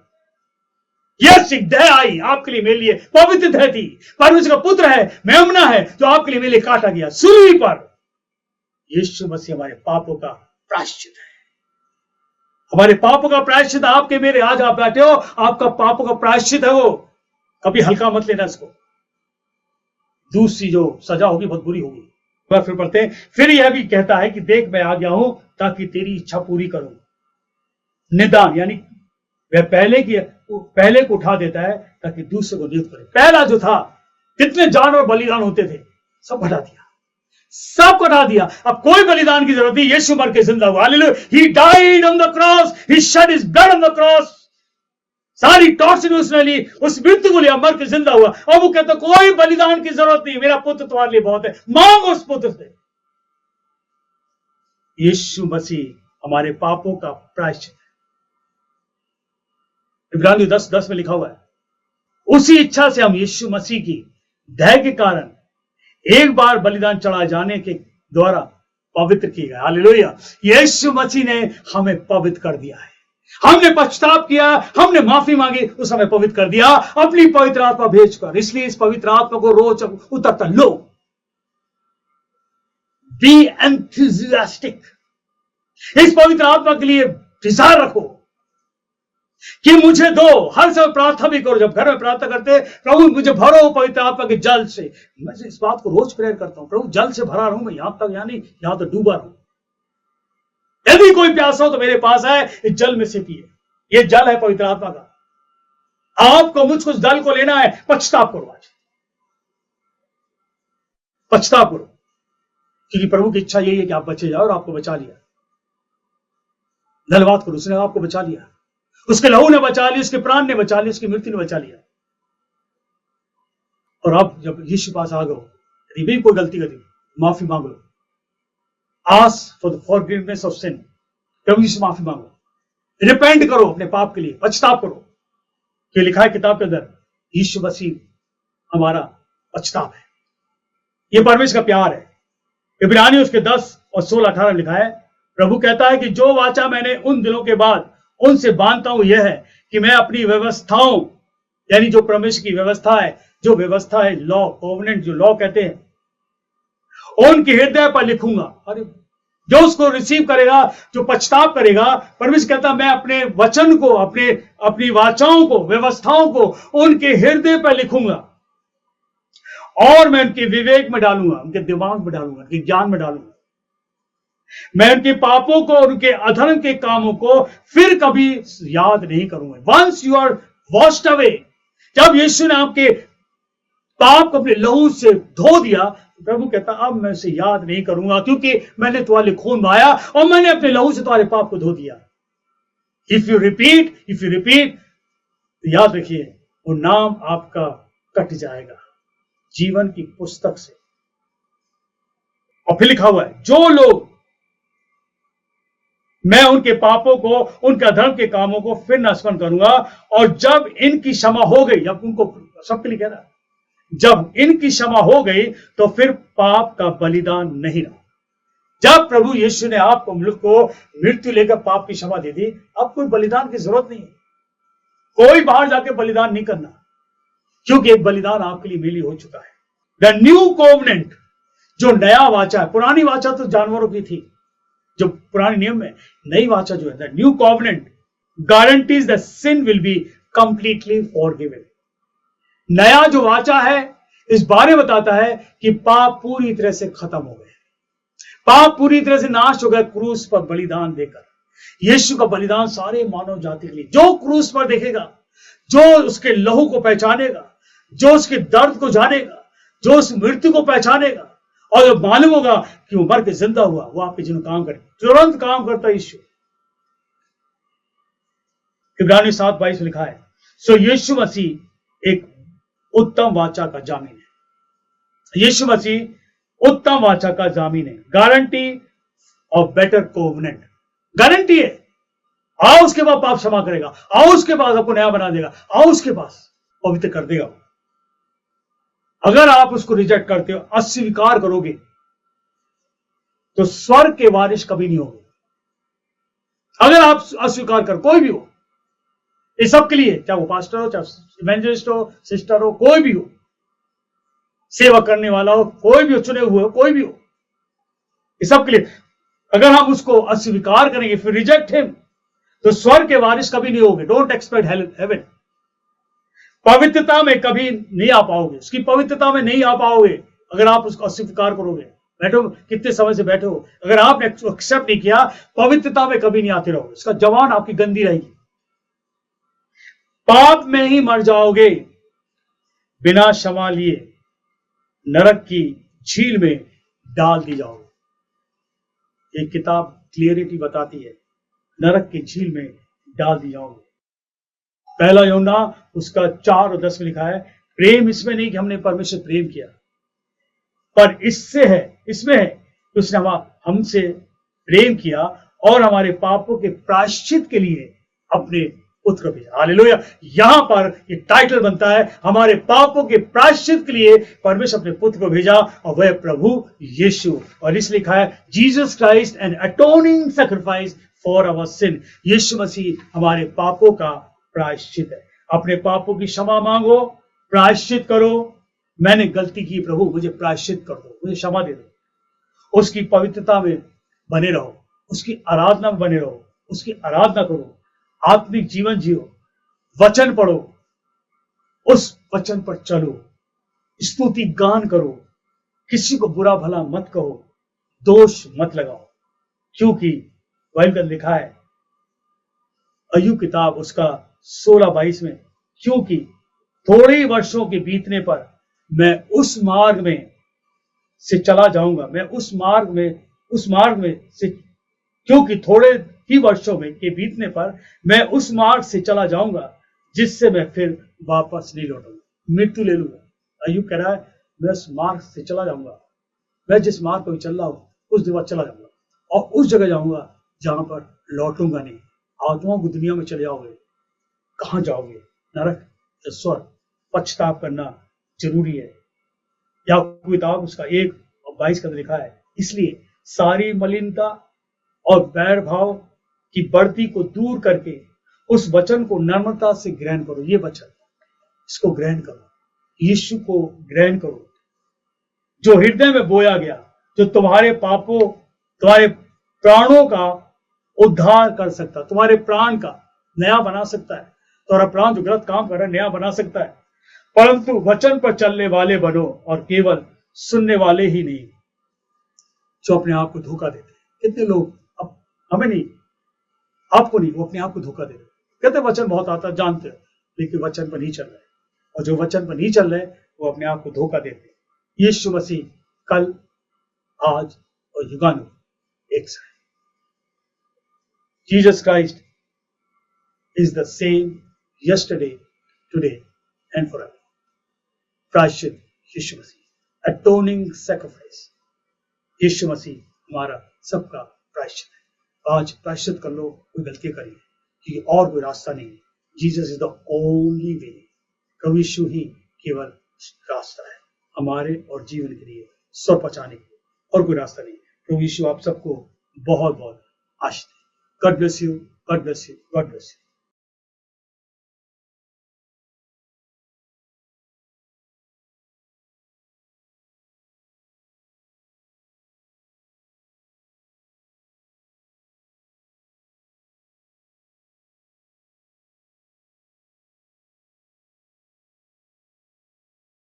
यस, एक देह आई आपके लिए, मेरे लिए, पवित्र देह थी। परमेश्वर का पुत्र है, मेमना है, जो आपके लिए, मेरे लिए काटा गया सूली पर। यीशु मसीह हमारे पापों का प्रायश्चित है। हमारे पापों का प्रायश्चित आपके मेरे, आज आप बैठे हो, आपका पापों का प्रायश्चित है वो। कभी हल्का मत लेना इसको। दूसरी जो सजा होगी बहुत बुरी होगी। फिर पढ़ते हैं, फिर यह भी कहता है कि देख मैं आ गया हूं ताकि तेरी इच्छा पूरी करूं। निदान यानी वह पहले को उठा देता है ताकि दूसरे को नियुक्त करे। पहला जो था, कितने जानवर बलिदान होते थे, सब हटा दिया, सब हटा दिया। अब कोई बलिदान की जरूरत नहीं, यीशु मर के जिंदा हुआ। Hallelujah, he died on the cross, he shed his blood on the cross. सारी टॉर्चर उसने ली, उस मृत्यु को लिया, मर के जिंदा हुआ। अब वो कहता कोई बलिदान की जरूरत नहीं, मेरा पुत्र तुम्हारे लिए बहुत है, मांगो उस पुत्र से। यीशु मसीह हमारे पापों का प्रायश्चित है। इब्रानियों 10:10 में लिखा हुआ है, उसी इच्छा से हम यीशु मसीह की दया के कारण एक बार बलिदान चढ़ाए जाने के द्वारा पवित्र किए गए। हालेलुया, यीशु मसीह ने हमें पवित्र कर दिया है। हमने पश्चाताप किया, हमने माफी मांगी, उस हमें पवित्र कर दिया अपनी पवित्र आत्मा भेजकर। इसलिए इस पवित्र आत्मा को रोज उतरता लो। बी एंथुसियास्टिक, इस पवित्र आत्मा के लिए डिजायर रखो कि मुझे दो। हर समय प्रार्थना भी करो, जब घर में प्रार्थना करते, प्रभु मुझे भरो पवित्र आत्मा के जल से। मैं इस बात को रोज प्रेयर करता हूं, प्रभु जल से भरा रहूं मैं, यहां तक यानी यहां तो डूबा रहूं। यदि कोई प्यासा हो तो मेरे पास है, इस जल में से पिए। ये जल है पवित्र आत्मा का। आपको मुझको उस जल को लेना है। पछताप करो, आज पछताप करो, क्योंकि प्रभु की इच्छा यही है कि आप बचे जाओ, और आपको बचा लिया। धन्यवाद करो, उसने आपको बचा लिया, उसके लहू ने बचा लिया, उसके प्राण ने बचा लिया, उसकी मृत्यु ने बचा लिया। और अब जब यीशु पास आ गए, यदि भी कोई गलती करी, माफी मांग लो। Ask for the forgiveness of sin, प्रभु यीशु माफी मांगो, रिपेंट करो अपने पाप के लिए, पछताप करो। कि लिखा है किताब के अंदर, यीशु मसीह हमारा पछताप है। यह परमेश्वर का प्यार है। इब्रानियों उसके 10 और 16-18 लिखा है, प्रभु कहता है कि जो वाचा मैंने उन दिनों के बाद उनसे बांधता हूं, यह है कि मैं अपनी व्यवस्थाओं, यानी जो परमेश्वर की व्यवस्था है, जो व्यवस्था है लॉ, कोवेनेंट जो लॉ कहते हैं, उनके हृदय पर लिखूंगा। अरे जो उसको रिसीव करेगा, जो पछताप करेगा, परमेश्वर कहता मैं अपने वचन को, अपनी वाचाओं को, व्यवस्थाओं को उनके हृदय पर लिखूंगा, और मैं उनके विवेक में डालूंगा, उनके दिमाग में डालूंगा, उनके ज्ञान में डालूंगा। मैं उनके पापों को, उनके अधर्म के कामों को फिर कभी याद नहीं करूंगा। Once you are washed away, जब यीशु ने आपके पाप को अपने लहू से धो दिया, प्रभु कहता अब मैं उसे याद नहीं करूंगा, क्योंकि मैंने तुम्हारे खून बहाया और मैंने अपने लहू से तुम्हारे पाप को धो दिया। इफ यू रिपीट, तो याद रखिए वो नाम आपका कट जाएगा जीवन की पुस्तक से। और फिर लिखा हुआ है, जो लोग, मैं उनके पापों को, उनके अधर्म के कामों को फिर न स्मरण करूंगा, और जब इनकी क्षमा हो गई, जब उनको, सबके लिए कह रहा है, जब इनकी क्षमा हो गई तो फिर पाप का बलिदान नहीं रहा। जब प्रभु यीशु ने आपको मृत्यु लेकर पाप की क्षमा दे दी, अब कोई बलिदान की जरूरत नहीं है। कोई बाहर जाके बलिदान नहीं करना, क्योंकि एक बलिदान आपके लिए मिली हो चुका है। द न्यू कोवेनेंट, जो नया वाचा है, पुरानी वाचा तो जानवरों की थी, जो पुराने नियम में, नई वाचा जो है, the new covenant guarantees the sin will be completely forgiven. नया जो वाचा है इस बारे बताता है कि पाप पूरी तरह से खत्म हो गए, पाप पूरी तरह से नाश हो गए क्रूस पर बलिदान देकर। यीशु का बलिदान सारे मानव जाति के लिए, जो क्रूस पर देखेगा, जो उसके लहू को पहचानेगा, जो उसके दर्द को जानेगा, जो उस मृत्यु को पहचानेगा, और जब मालूम होगा कि वो मर के जिंदा हुआ, वो आपके जीवन काम करे, तुरंत काम करता यीशु। इब्रानियों 7:22 लिखा है, सो यीशु मसीह एक उत्तम वाचा का जामीन है। यीशु मसीह उत्तम वाचा का जामीन है, guarantee of better covenant, guarantee है। आओ उसके बाद पाप क्षमा करेगा, आओ उसके बाद आपको नया बना देगा, आओ उसके पास पवित्र कर देगा। अगर आप उसको रिजेक्ट करते हो, अस्वीकार करोगे, तो स्वर्ग के वारिस कभी नहीं होगे। अगर आप अस्वीकार कर, कोई भी हो, ये सबके लिए, चाहे वो पास्टर हो, चाहे इवेंजलिस्ट हो, सिस्टर हो, कोई भी हो, सेवा करने वाला हो, कोई भी हो, चुने हुए हो, कोई भी हो, इस सब के लिए अगर हम उसको अस्वीकार करेंगे, फिर रिजेक्ट हिम, तो स्वर्ग के वारिस कभी नहीं होगे। Don't expect heaven. पवित्रता में कभी नहीं आ पाओगे, उसकी पवित्रता में नहीं आ पाओगे अगर आप उसको अस्वीकार करोगे। बैठो, कितने समय से बैठे हो, अगर आपने एक्सेप्ट नहीं किया, पवित्रता में कभी नहीं आते रहोगे। इसका जवान आपकी गंदी रहेगी, पाप में ही मर जाओगे, बिना क्षमा लिए नरक की झील में डाल दी जाओगे। ये किताब क्लियरिटी बताती है, नरक की झील में डाल दी जाओगे। पहला यूहन्ना उसका 4 और 10 में लिखा है, प्रेम इसमें नहीं कि हमने परमेश्वर प्रेम किया, पर इसमें है कि उसने हमसे प्रेम किया और हमारे पापों के प्रायश्चित के लिए अपने पुत्र भेजा। हालेलुया। यहां पर ये टाइटल बनता है, हमारे पापों के प्रायश्चित के लिए परमेश्वर अपने पुत्र को भेजा, और वह प्रभु यीशु। और इस लिखा है, Jesus Christ an atoning sacrifice for our sin. Yeshu Masih हमारे पापों का प्रायश्चित है। अपने पापों की क्षमा मांगो, प्रायश्चित करो। मैंने गलती की प्रभु, मुझे प्रायश्चित कर दो, मुझे क्षमा दे दो। उसकी पवित्रता में बने रहो, उसकी आराधना में बने रहो, उसकी आराधना करो, आत्मिक जीवन जियो, वचन पढ़ो, उस वचन पर चलो, स्तुति गान करो, किसी को बुरा भला मत कहो, दोष मत लगाओ, क्योंकि बाइबल में लिखा है, अय्यूब किताब उसका 16-22 में, क्योंकि थोड़े ही वर्षों के बीतने पर मैं उस मार्ग में से चला जाऊंगा, मैं उस मार्ग में से, क्योंकि थोड़े ही वर्षों में के बीतने पर मैं उस मार्ग से चला जाऊंगा जिससे मैं फिर वापस नहीं लौटूंगा, मृत्यु ले लूंगा। अय्यूब कह रहा है, मैं उस मार्ग से चला जाऊंगा, मैं जिस मार्ग पर चल रहा हूं उस दिन चला जाऊंगा, और उस जगह जाऊंगा जहां पर लौटूंगा नहीं। आत्माओं की दुनिया में चले जाओगे, कहां जाओगे? नरक या स्वर्ग? पछताप करना जरूरी है। याकूब किताब उसका 1 और 22 का लिखा है, इसलिए सारी मलिनता और बैर भाव की बढ़ती को दूर करके उस वचन को नम्रता से ग्रहण करो। ये वचन, इसको ग्रहण करो, यीशु को ग्रहण करो, जो हृदय में बोया गया, जो तुम्हारे पापों, तुम्हारे प्राणों का उद्धार कर सकता, तुम्हारे प्राण का नया बना सकता है। तुम्हारा प्राण जो गलत काम कर रहा है नया बना सकता है। परंतु वचन पर चलने वाले बनो, और केवल सुनने वाले ही नहीं जो अपने आप को धोखा देते हैं। कितने लोग, अब हमें नहीं, आपको नहीं, वो अपने आप को धोखा दे रहे, कहते वचन बहुत आता, जानते हैं, लेकिन वचन पर नहीं चल रहे, और जो वचन पर नहीं चल रहे वो अपने आप को धोखा देते हैं। यीशु मसीह कल, आज और युगानुग एक सा है। Jesus Christ is the same yesterday, today and forever. प्रायश्चित यीशु मसीह, अटोनिंग सैक्रिफाइस। यीशु मसीह हमारा सबका प्रायश्चित है। आज प्रायश्चित कर लो, कोई गलती करी, क्योंकि और कोई रास्ता नहीं है। Jesus is the only way. प्रभु यीशु ही केवल रास्ता है हमारे और जीवन के लिए, स्वर्ग पहुंचाने के लिए, और कोई रास्ता नहीं। प्रभु यीशु आप सबको बहुत बहुत आशीष दे। God bless you, God bless you, God bless you.